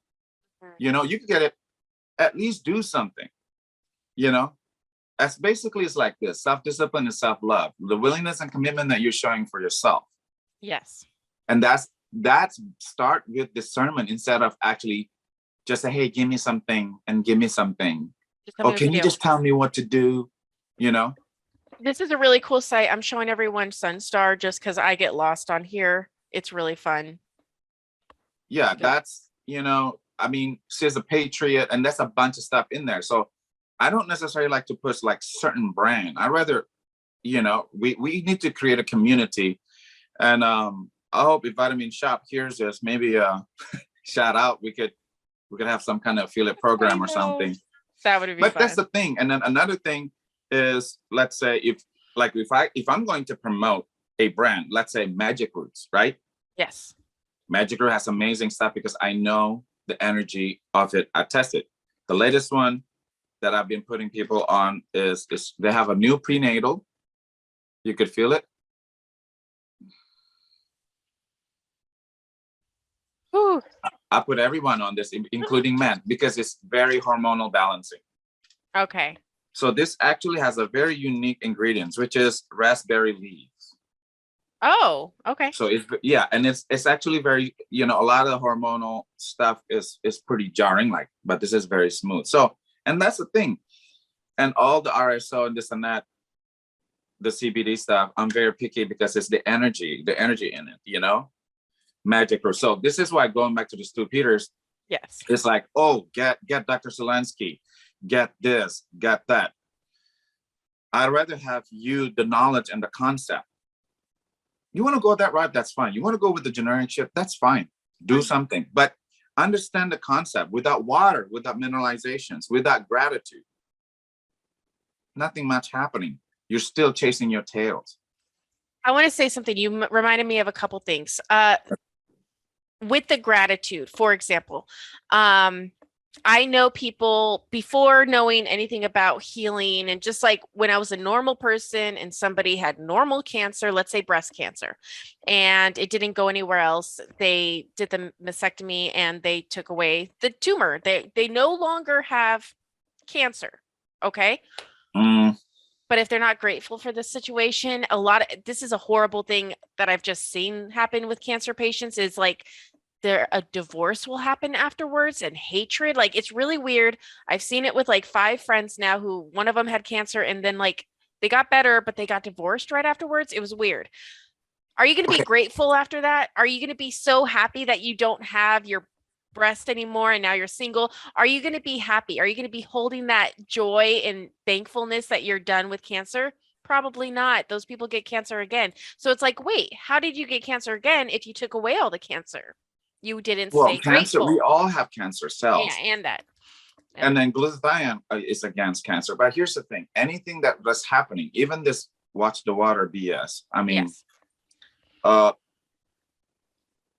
You could get it, at least do something. That's basically, it's like this: self-discipline and self-love, the willingness and commitment that you're showing for yourself. Yes. And that's start with discernment instead of actually just say, hey, give me something and give me something. Or can you just tell me what to do? This is a really cool site. I'm showing everyone Sunstar just because I get lost on here. It's really fun. Yeah, that's, I mean, she's a patriot and that's a bunch of stuff in there. So I don't necessarily like to push like certain brand. I rather, we need to create a community. And I hope if Vitamin Shop hears this, maybe shout out, we could have some kind of affiliate program or something. That would be but fun. That's the thing. And then another thing is, let's say if I'm going to promote a brand, let's say Magic Roots, right? Yes. Magic Root has amazing stuff because I know the energy of it. I tested. The latest one that I've been putting people on is they have a new prenatal. You could feel it. Ooh. I put everyone on this, including men, because it's very hormonal balancing. Okay. So this actually has a very unique ingredients, which is raspberry leaves. Oh, okay. So and it's actually very, a lot of hormonal stuff is pretty jarring, but this is very smooth. So, and that's the thing. And all the RSO and this and that, the CBD stuff, I'm very picky because it's the energy in it, Magic Root. So this is why, going back to the Stu Peters, Yes. It's like, oh, get Dr. Zelensky, get this, get that. I'd rather have you the knowledge and the concept. You want to go that route, that's fine. You want to go with the generic shit, that's fine. Do something, but understand the concept. Without water, without mineralizations, without gratitude, nothing much happening. You're still chasing your tails. I want to say something. You reminded me of a couple things. With the gratitude, for example, I know people before knowing anything about healing, and just like when I was a normal person and somebody had normal cancer, let's say breast cancer, and it didn't go anywhere else, they did the mastectomy and they took away the tumor. They no longer have cancer. Okay. Mm, But if they're not grateful for this situation, this is a horrible thing that I've just seen happen with cancer patients, is like a divorce will happen afterwards, and hatred. Like, it's really weird. I've seen it with like 5 friends now, who one of them had cancer and then like they got better, but they got divorced right afterwards. It was weird. Are you going to be okay. grateful after that? Are you going to be so happy that you don't have your breast anymore and now you're single? Are you going to be happy? Are you going to be holding that joy and thankfulness that you're done with cancer? Probably not. Those people get cancer again. So it's like, wait, how did you get cancer again if you took away all the cancer? You didn't Well, stay cancer, we grateful. all have cancer Yeah, cells. and that. And then glutathione is against cancer. But here's the thing, anything that was happening, even this watch the water BS, I mean, Yes.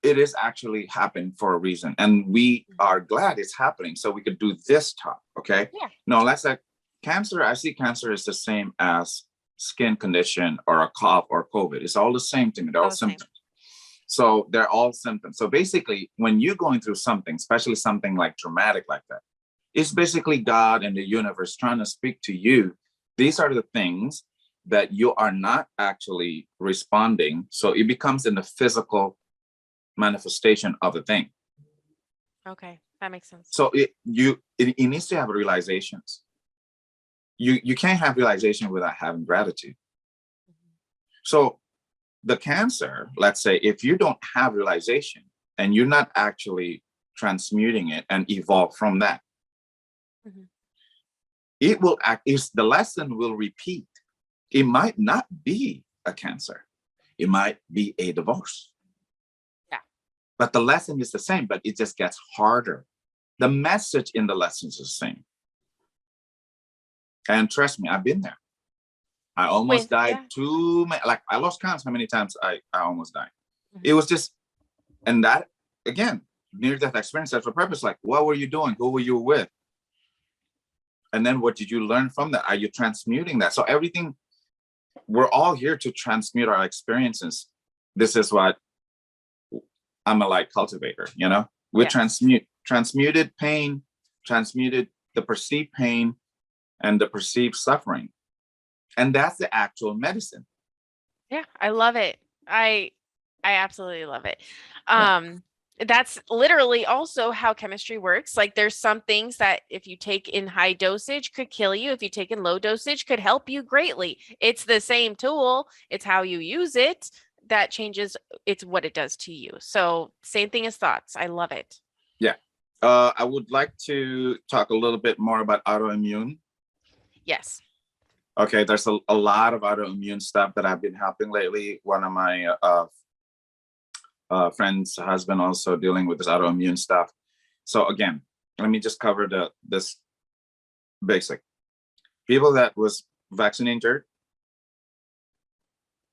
It is actually happening for a reason. And we are glad it's happening so we could do this talk, okay? Yeah. No, let's like cancer, I see cancer is the same as skin condition or a cough or COVID. It's all the same to me, they're all symptoms. So they're all symptoms. So basically, when you're going through something, especially something like traumatic like that, it's basically God and the universe trying to speak to you. These are the things that you are not actually responding. So it becomes in the physical manifestation of the thing. Okay, that makes sense. So it needs to have realizations. You can't have realization without having gratitude. So the cancer, let's say, if you don't have realization and you're not actually transmuting it and evolve from that, it will act, is the lesson will repeat. It might not be a cancer. It might be a divorce. Yeah. But the lesson is the same, but it just gets harder. The message in the lesson is the same. And trust me, I've been there. I almost died too many, like I lost count how many times I almost died. It was just, and that, again, near-death experience, that's for purpose. Like, what were you doing? Who were you with? And then what did you learn from that? Are you transmuting that? So everything, we're all here to transmute our experiences. This is what I'm a light cultivator, you know? We transmuted pain, transmuted the perceived pain and the perceived suffering. And that's the actual medicine. Yeah, I love it. I absolutely love it. That's literally also how chemistry works. Like, there's some things that if you take in high dosage could kill you. If you take in low dosage could help you greatly. It's the same tool. It's how you use it that changes. It's what it does to you. So same thing as thoughts. I love it. Yeah. I would like to talk a little bit more about autoimmune. Yes. Okay, there's a lot of autoimmune stuff that I've been helping lately. One of my friend's husband also dealing with this autoimmune stuff. So again, let me just cover this basic. People that was vaccine injured,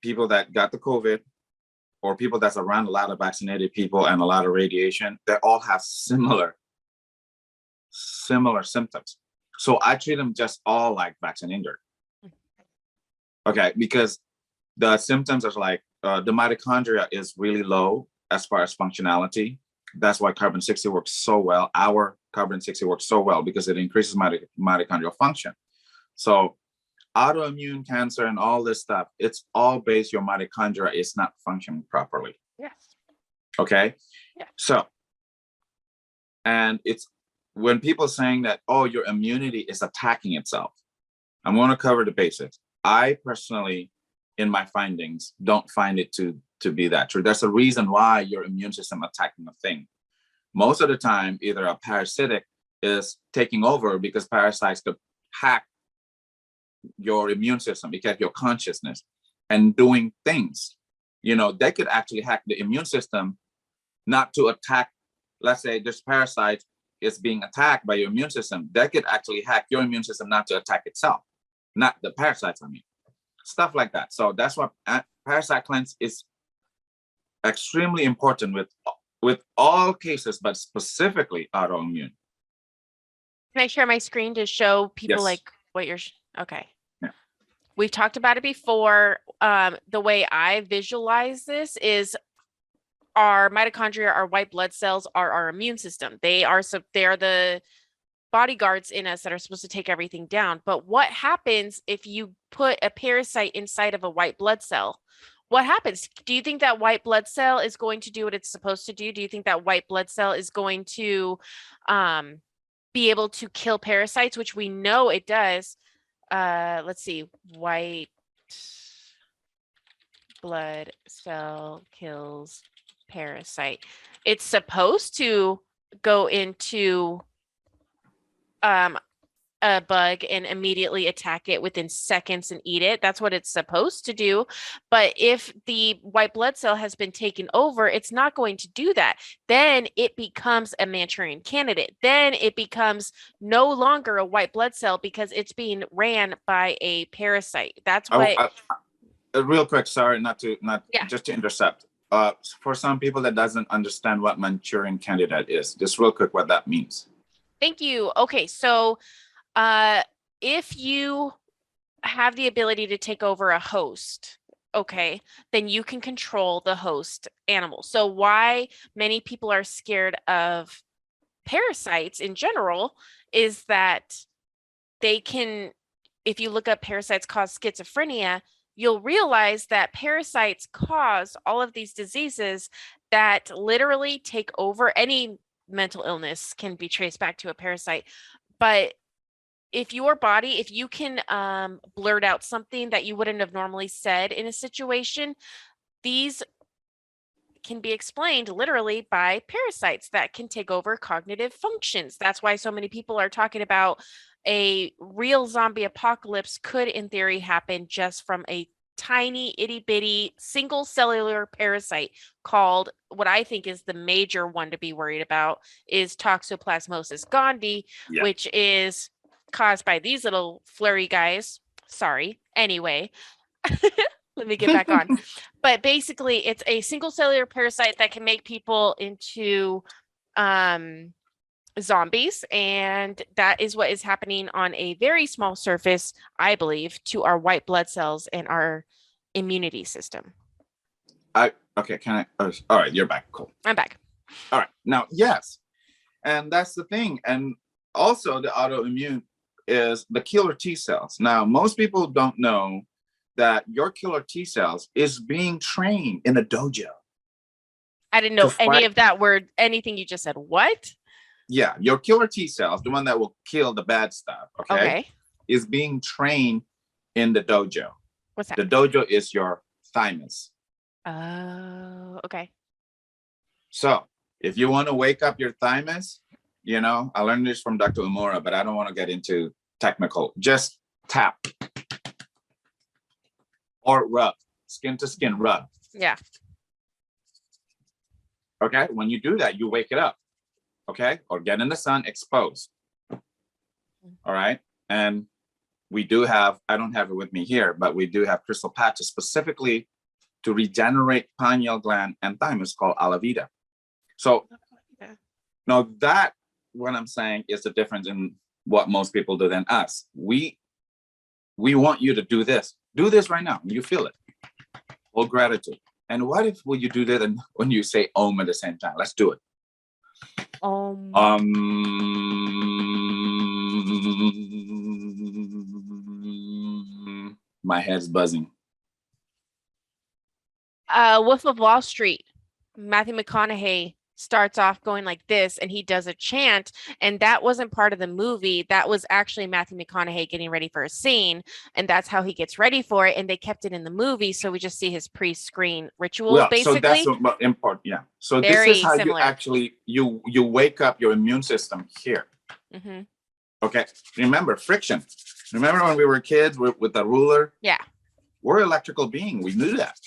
people that got the COVID, or people that's around a lot of vaccinated people and a lot of radiation, they all have similar symptoms. So I treat them just all like vaccine injured. Okay, because the symptoms are like the mitochondria is really low as far as functionality. That's why carbon-60 works so well. Our carbon-60 works so well because it increases mitochondrial function. So autoimmune cancer and all this stuff, it's all based your mitochondria is not functioning properly. Yes. Okay. Yeah. So, and it's when people saying that, oh, your immunity is attacking itself. I'm going to cover the basics. I personally, in my findings, don't find it to be that true. There's a reason why your immune system attacking a thing. most of the time, either a parasitic is taking over because parasites could hack your immune system, because your consciousness and doing things. They could actually hack the immune system not to attack. Let's say this parasite is being attacked by your immune system. They could actually hack your immune system not to attack itself, not the parasites, stuff like that. So that's why parasite cleanse is extremely important with all cases, but specifically autoimmune. Can I share my screen to show people Yes. like what you're, okay. Yeah. We've talked about it before. The way I visualize this is our mitochondria, our white blood cells, are our immune system. They are the bodyguards in us that are supposed to take everything down. But what happens if you put a parasite inside of a white blood cell? What happens? Do you think that white blood cell is going to do what it's supposed to do? Do you think that white blood cell is going to be able to kill parasites, which we know it does? Let's see, white blood cell kills parasite. It's supposed to go into a bug and immediately attack it within seconds and eat it. That's what it's supposed to do. But if the white blood cell has been taken over, it's not going to do that. Then it becomes a Manchurian candidate. Then it becomes no longer a white blood cell because it's being ran by a parasite. That's what. Real quick, sorry, Yeah. just to intercept. For some people that doesn't understand what Manchurian candidate is, just real quick, what that means. Thank you. Okay, so if you have the ability to take over a host, okay, then you can control the host animal. So why many people are scared of parasites in general is that they can, if you look up parasites cause schizophrenia, you'll realize that parasites cause all of these diseases that literally take over. Any mental illness can be traced back to a parasite. But if you can blurt out something that you wouldn't have normally said in a situation, these can be explained literally by parasites that can take over cognitive functions. That's why so many people are talking about a real zombie apocalypse could, in theory, happen just from a tiny itty bitty single cellular parasite called, what I think is the major one to be worried about, is Toxoplasmosis gondii, which is caused by these little flurry guys. Sorry. Anyway, let me get back on. But basically, it's a single cellular parasite that can make people into zombies. And that is what is happening on a very small surface, I believe, to our white blood cells and our immunity system. Okay, can I? All right, you're back. Cool. I'm back. All right. Now, yes. And that's the thing. And also the autoimmune is the killer T cells. Now, most people don't know that your killer T cells is being trained in a dojo. I didn't know any of that word, anything you just said. What? Yeah, your killer T cells, the one that will kill the bad stuff, okay, is being trained in the dojo. What's that? The dojo is your thymus. Oh, okay. So if you want to wake up your thymus, I learned this from Dr. Mamora, but I don't want to get into technical. Just tap or rub, skin to skin rub. Yeah. Okay, when you do that, you wake it up. Okay, or get in the sun, exposed. All right, and we do have, I don't have it with me here, but we do have crystal patches specifically to regenerate pineal gland and thymus called Alavida. So now that, what I'm saying is the difference in what most people do than us. We want you to do this. Do this right now. You feel it. Well, gratitude. And what if will you do that and when you say Om at the same time? Let's do it. My head's buzzing. Wolf of Wall Street, Matthew McConaughey starts off going like this, and he does a chant, and that wasn't part of the movie. That was actually Matthew McConaughey getting ready for a scene, and that's how he gets ready for it. And they kept it in the movie, so we just see his pre-screen rituals, Well, so that's basically. what important. Yeah. So this is Very how you similar. actually you wake up your immune system here. Hmm. Okay. Remember friction. Remember when we were kids with the ruler? Yeah. We're electrical being. We knew that.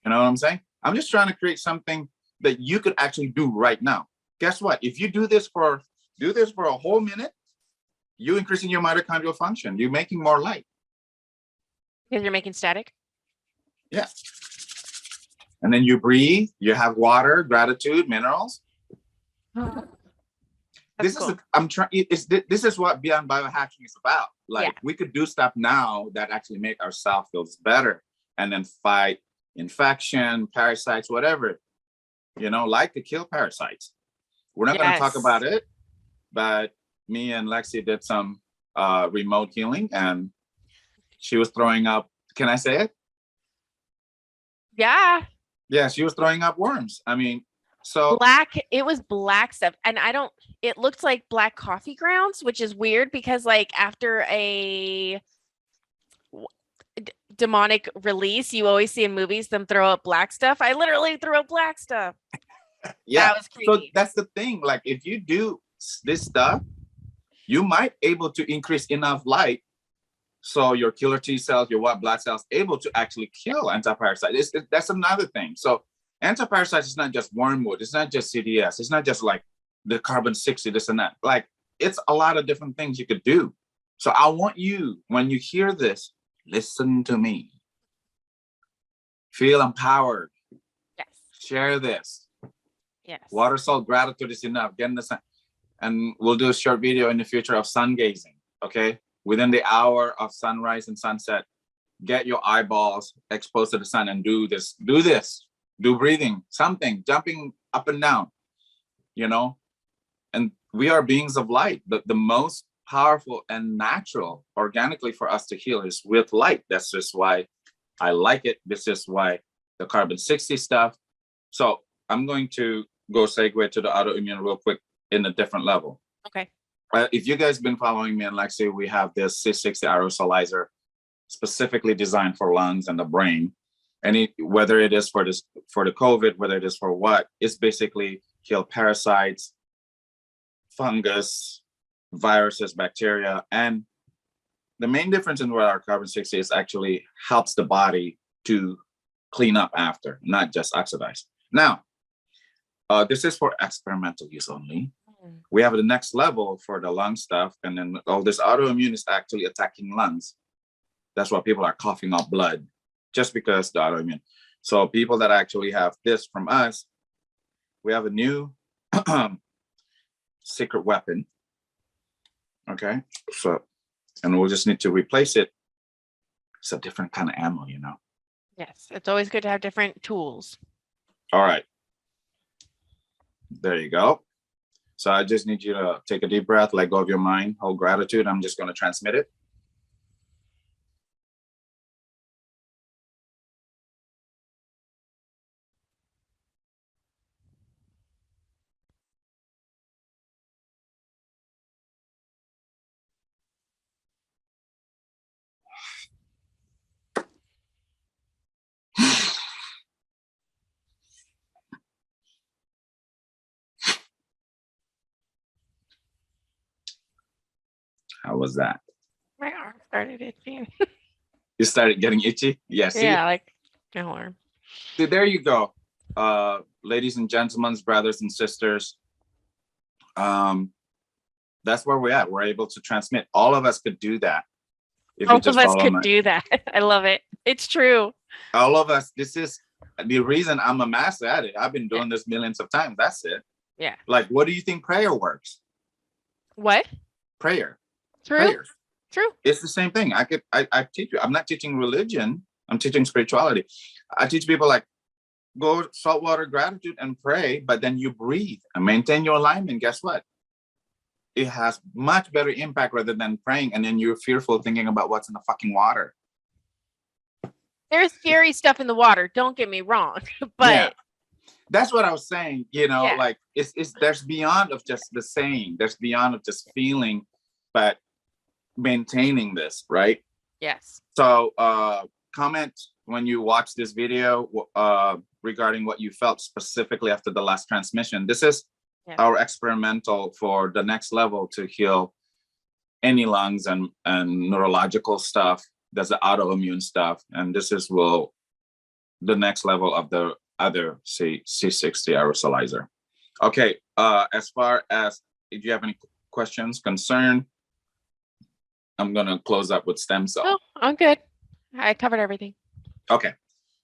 You know what I'm saying? I'm just trying to create something that you could actually do right now. Guess what? If you do this for a whole minute, you increasing your mitochondrial function. You're making more light. Because you're making static. Yeah. And then you breathe. You have water, gratitude, minerals. That's cool. This is what Beyond Biohacking is about. Like, Yeah. we could do stuff now that actually make ourselves feel better, and then fight infection, parasites, whatever, like to kill parasites. We're not going to talk Yes. about it, but me and Lexi did some remote healing, and she was throwing up. Can I say it? Yeah. Yeah, she was throwing up worms. I mean, so It was black stuff. And it looked like black coffee grounds, which is weird because like after a demonic release, you always see in movies them throw up black stuff. I literally threw up black stuff. yeah, That was so creepy. that's the thing. Like, if you do this stuff, you might able to increase enough light so your killer T cells, your white blood cells, able to actually kill anti-parasites. That's another thing. So anti-parasites is not just wormwood. It's not just CDS. It's not just like the carbon-60, this and that. Like, it's a lot of different things you could do. So I want you, when you hear this, listen to me. Feel empowered. Yes. Share this. Yes. Water, salt, gratitude is enough. Get in the sun. And we'll do a short video in the future of sun gazing. Okay. Within the hour of sunrise and sunset, get your eyeballs exposed to the sun and do this. Do breathing, something, jumping up and down, and we are beings of light. The most powerful and natural organically for us to heal is with light. That's just why I like it. This is why the carbon-60 stuff. So I'm going to go segue to the autoimmune real quick in a different level. Okay. If you guys been following me and Lexi, we have this C60 aerosolizer specifically designed for lungs and the brain. And whether it is for the COVID, whether it is for what, it's basically kill parasites, fungus, viruses, bacteria. And the main difference in what our carbon-60 is actually helps the body to clean up after, not just oxidize. Now, this is for experimental use only. We have the next level for the lung stuff, and then all this autoimmune is actually attacking lungs. That's why people are coughing up blood, just because the autoimmune. So people that actually have this from us, we have a new secret weapon. Okay, so, and we'll just need to replace it. It's a different kind of ammo, Yes. It's always good to have different tools. All right. There you go. So I just need you to take a deep breath, let go of your mind, hold gratitude. I'm just going to transmit it. How was that? My arm started itching. You started getting itchy? Yeah, see? Yeah, like my arm. See, there you go. Ladies and gentlemen, brothers and sisters. That's where we're at. We're able to transmit. All of us could do that. If All you just of us follow could do that. I love it. It's true. all of us, this is the reason I'm a master at it. I've been doing this millions of times. That's it. Yeah. Like, what do you think prayer works? What? Prayer. True. Prayers. True. It's the same thing. I teach you. I'm not teaching religion. I'm teaching spirituality. I teach people like, go saltwater gratitude and pray, but then you breathe and maintain your alignment. Guess what? It has much better impact rather than praying and then you're fearful thinking about what's in the fucking water. There's scary stuff in the water. Don't get me wrong, but Yeah. That's what I was saying, Yeah. like it's there's beyond of just the saying, there's beyond of just feeling, but maintaining this, right? Yes. So comment when you watch this video regarding what you felt specifically after the last transmission. This is our experimental for the next level to heal any lungs and neurological stuff. There's the autoimmune stuff, and this is the next level of the other C60 aerosolizer. Okay, as far as if you have any questions, concern, I'm gonna close up with stem cell. Oh, I'm good. I covered everything. Okay,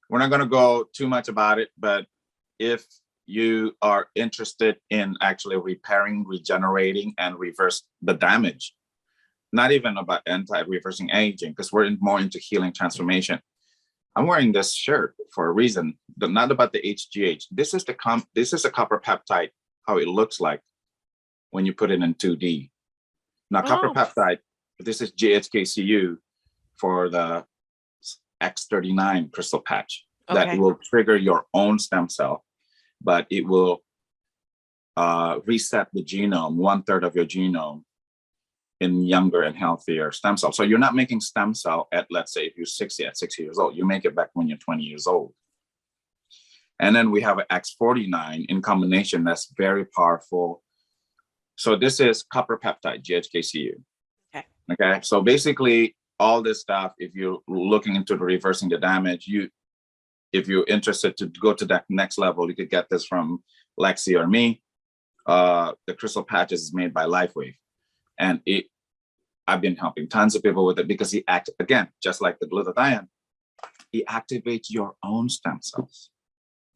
we're not gonna go too much about it, but if you are interested in actually repairing, regenerating, and reverse the damage, not even about anti-reversing aging, because we're more into healing transformation. I'm wearing this shirt for a reason, not about the HGH. This is a copper peptide, how it looks like when you put it in 2D. Now, copper peptide, this is GHKCU for the X39 crystal patch that will trigger your own stem cell, but it will reset the genome, 1/3 of your genome in younger and healthier stem cells. So you're not making stem cell at, let's say, if you're 60 at 60 years old, you make it back when you're 20 years old. And then we have an X49 in combination that's very powerful. So this is copper peptide, GHKCU. Okay. So basically all this stuff, if you're looking into the reversing the damage, if you're interested to go to that next level, you could get this from Lexi or me. The crystal patches is made by LifeWave. And I've been helping tons of people with it because he again, just like the glutathione, he activates your own stem cells.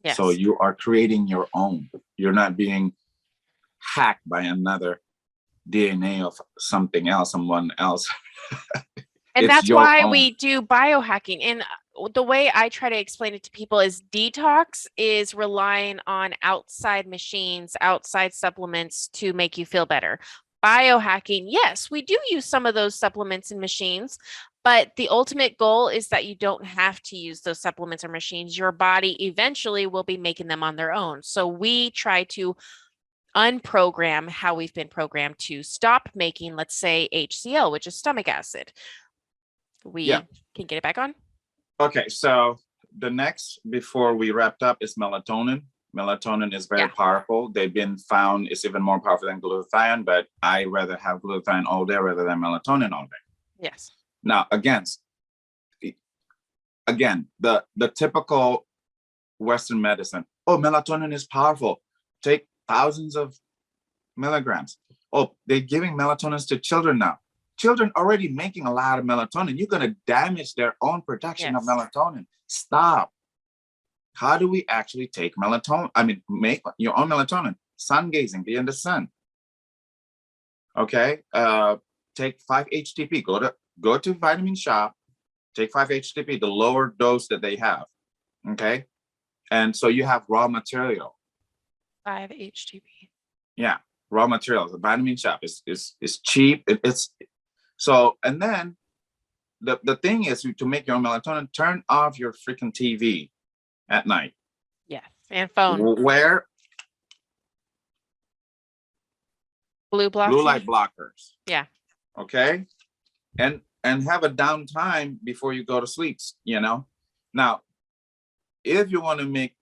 Yes. So you are creating your own. You're not being hacked by another DNA of something else, someone else. And that's why we do biohacking. And the way I try to explain it to people is detox is relying on outside machines, outside supplements to make you feel better. Biohacking, yes, we do use some of those supplements and machines, but the ultimate goal is that you don't have to use those supplements or machines. Your body eventually will be making them on their own. So we try to unprogram how we've been programmed to stop making, let's say, HCl, which is stomach acid. We can get it back on. Okay, so the next, before we wrapped up, is melatonin. Melatonin is very powerful. They've been found it's even more powerful than glutathione, but I rather have glutathione all day rather than melatonin all day. Yes. Now, again, the typical Western medicine, melatonin is powerful. Take thousands of milligrams. They're giving melatonins to children now. Children already making a lot of melatonin. You're going to damage their own production of melatonin. Stop. How do we actually take melatonin? Make your own melatonin. Sun gazing, be in the sun. Okay. Take 5-HTP. Go to Vitamin Shop. Take 5-HTP, the lower dose that they have. Okay. And so you have raw material. 5-HTP. Yeah, raw materials. The Vitamin Shop is cheap. So, and then the thing is to make your own melatonin, turn off your freaking TV at night. Yes, and phone. Where? Blue light blockers. Yeah. Okay. And have a downtime before you go to sleep, Now, if you want to make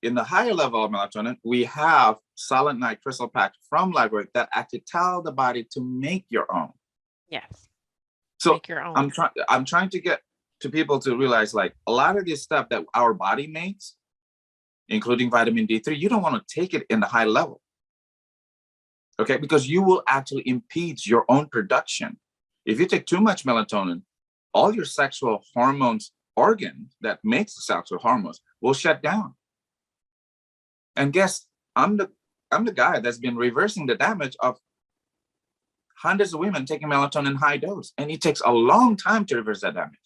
in the higher level of melatonin, we have solid night crystal patch from LifeWave that actually tell the body to make your own. Yes. So make your own. I'm trying to get to people to realize, like, a lot of this stuff that our body makes, including vitamin D3, you don't want to take it in the high level. Okay, because you will actually impede your own production. If you take too much melatonin, all your sexual hormones organ that makes the sexual hormones will shut down. And guess I'm the guy that's been reversing the damage of hundreds of women taking melatonin high dose, and it takes a long time to reverse that damage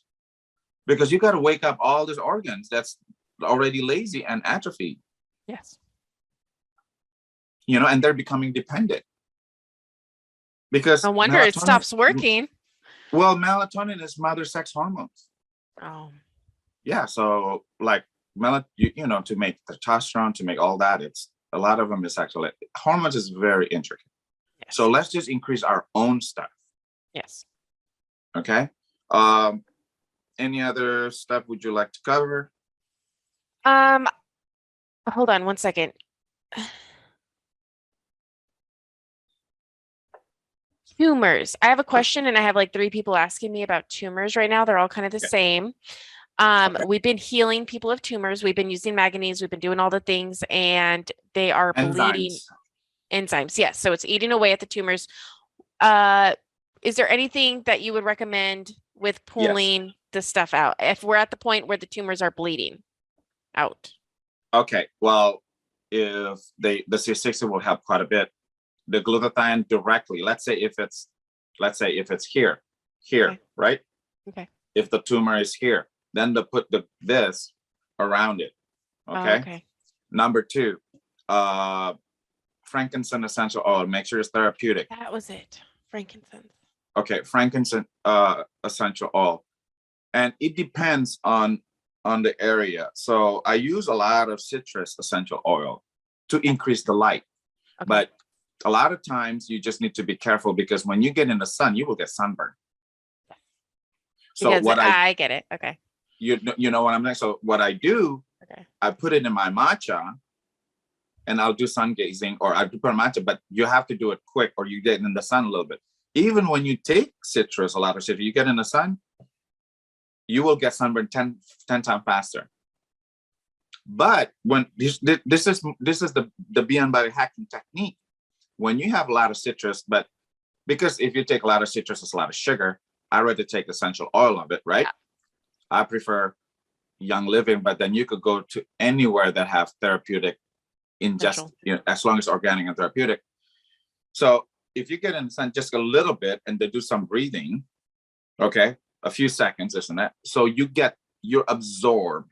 because you got to wake up all these organs that's already lazy and atrophied. Yes. And they're becoming dependent because no wonder it stops working. Well, melatonin is mother sex hormones. Oh. Yeah, so like to make testosterone, to make all that. It's a lot of them is actually hormones is very intricate. Yes. So let's just increase our own stuff. Yes. Okay. Any other stuff would you like to cover? Hold on one second. Tumors. I have a question, and I have like 3 people asking me about tumors right now. They're all kind of the same. Okay. We've been healing people of tumors. We've been using manganese. We've been doing all the things, and they are bleeding. Enzymes. Yes. So it's eating away at the tumors. Is there anything that you would recommend with pulling the stuff out if we're at the point where the tumors are bleeding out? Okay. Well, if the C60 will help quite a bit. The glutathione directly. Let's say if it's here, Okay. right? Okay. If the tumor is here, then to put this around it. Okay. Oh, okay. Number 2, frankincense essential oil. Make sure it's therapeutic. That was it. Frankincense. Okay, frankincense essential oil, and it depends on the area. So I use a lot of citrus essential oil to increase the light, Okay. but a lot of times you just need to be careful because when you get in the sun, you will get sunburned. So Because what I get it. Okay. you know what I'm saying. So what I do, Okay. I put it in my matcha, and I'll do sun gazing, or I do put matcha, but you have to do it quick, or you get in the sun a little bit. Even when you take a lot of citrus, you get in the sun, you will get sunburned 10 times faster. But when this is the Beyond Biohacking technique. When you have a lot of citrus, but because if you take a lot of citrus, it's a lot of sugar. I rather take essential oil of it, right? Yeah. I prefer Young Living, but then you could go to anywhere that have therapeutic ingest, as long as organic and therapeutic. So if you get in the sun just a little bit and they do some breathing, okay, a few seconds, isn't that? So you absorb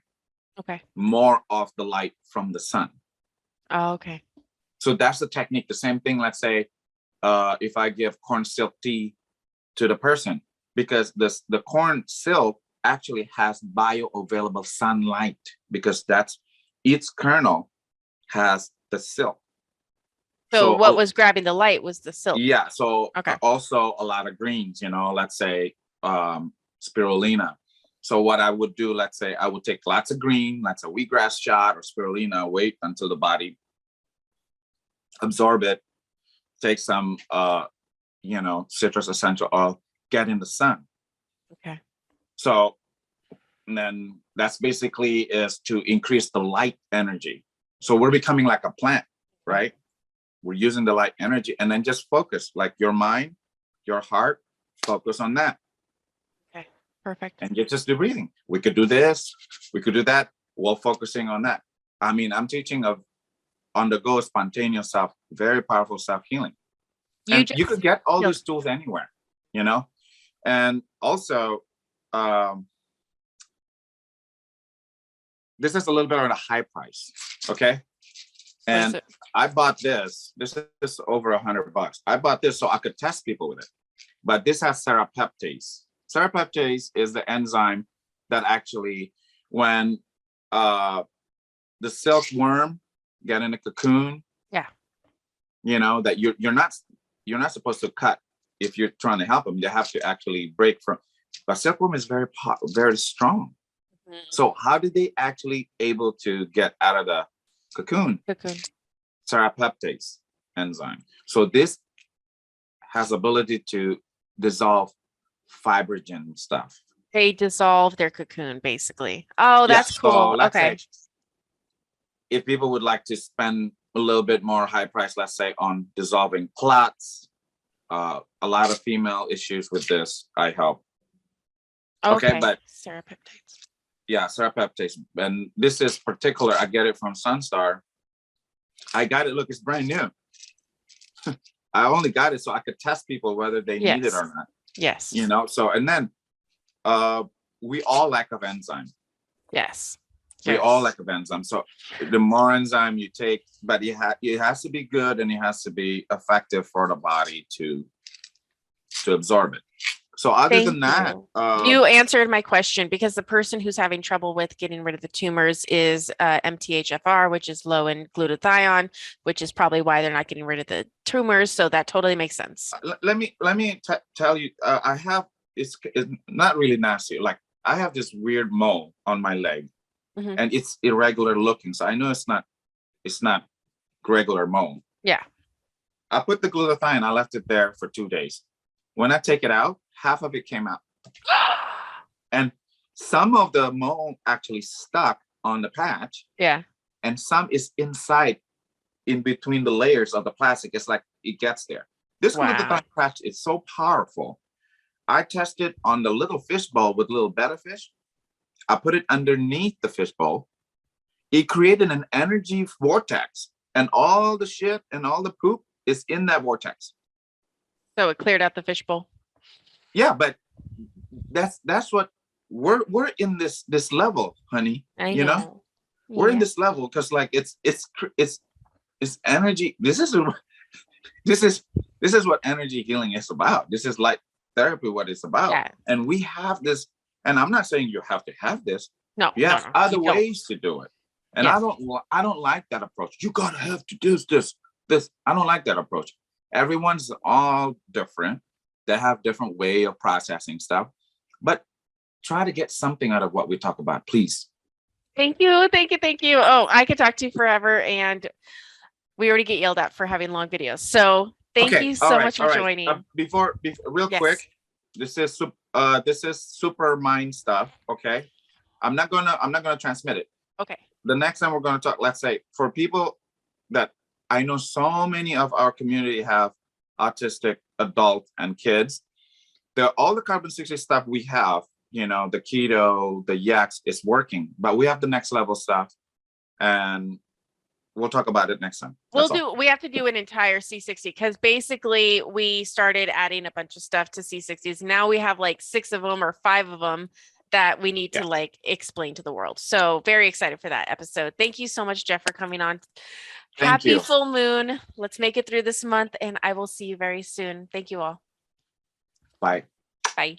more of the light from the sun. Oh, okay. So that's the technique. The same thing, let's say, if I give corn silk tea to the person, because the corn silk actually has bioavailable sunlight, because that's its kernel has the silk. So what was grabbing the light was the silk. Yeah. So okay. Also a lot of greens, let's say spirulina. So what I would do, let's say I would take lots of green, lots of wheatgrass shot or spirulina, wait until the body absorb it, take some citrus essential oil, get in the sun. Okay. So then that's basically is to increase the light energy. So we're becoming like a plant, right? We're using the light energy, and then just focus, like your mind, your heart, focus on that. Okay, perfect. And you just do breathing. We could do this, we could do that while focusing on that. I mean, I'm teaching of on-the-go spontaneous very powerful self-healing. And you could get all these tools anywhere, And also, this is a little bit on a high price, okay? And I bought this. This is over $100. I bought this so I could test people with it. But this has serrapeptase. Serrapeptase is the enzyme that actually, when the silkworm get in a cocoon, that you're not supposed to cut if you're trying to help them. You have to actually break from. But silkworm is very strong. Mm-hmm. So how did they actually able to get out of the cocoon? Serrapeptase enzyme. So this has ability to dissolve fibrogen stuff. They dissolve their cocoon, basically. Oh, that's cool. So okay. If people would like to spend a little bit more high price, let's say, on dissolving clots, a lot of female issues with this, I help. Okay, but serrapeptase. Yeah, serrapeptase. And this is particular, I get it from Sunstar. I got it, look, it's brand new. I only got it so I could test people whether they need it or not. Yes. So, and then we all lack of enzyme. Yes. We all lack of enzyme. So the more enzyme you take, but it has to be good and it has to be effective for the body to absorb it. So other Thank than that, you. You answered my question because the person who's having trouble with getting rid of the tumors is MTHFR, which is low in glutathione, which is probably why they're not getting rid of the tumors. So that totally makes sense. let me tell you, I have it's not really nasty. Like I have this weird mole on my leg, Mhm. and it's irregular looking. So I know it's not regular mole. Yeah. I put the glutathione. I left it there for 2 days. When I take it out, half of it came out, and some of the mole actually stuck on the patch, Yeah. and some is inside, in between the layers of the plastic. It's like it gets there. This Wow. glutathione patch is so powerful. I tested on the little fish bowl with little betta fish. I put it underneath the fish bowl. It created an energy vortex, and all the shit and all the poop is in that vortex. So it cleared out the fishbowl. Yeah, but that's what we're in this level, honey. I You know, know. we're in Yeah. this level because like it's energy. This is what energy healing is about. This is like therapy, what it's about. Yeah. And we have this, and I'm not saying you have to have this. No, You have no, other you don't. ways to do it. And Yes. I don't like that approach. You gotta have to do this. I don't like that approach. Everyone's all different. They have different way of processing stuff, but try to get something out of what we talk about, please. Thank you. Thank you. Thank you. Oh, I could talk to you forever, and we already get yelled at for having long videos. So thank Okay, you all so right, much all for right. joining. Before real Yes. quick, this is super mind stuff. Okay, I'm not gonna transmit it. Okay. The next time we're gonna talk, let's say for people that I know, so many of our community have autistic adult and kids. All the carbon 60 stuff we have, you know, the keto, the yaks is working, but we have the next level stuff, and we'll talk about it next time. We have to do an entire C60 because basically we started adding a bunch of stuff to C60s. Now we have like 6 of them or 5 of them that we need to like explain to the world. So very excited for that episode. Thank you so much, Jeff, for coming on. Thank Happy you. full moon. Let's make it through this month, and I will see you very soon. Thank you all. Bye. Bye.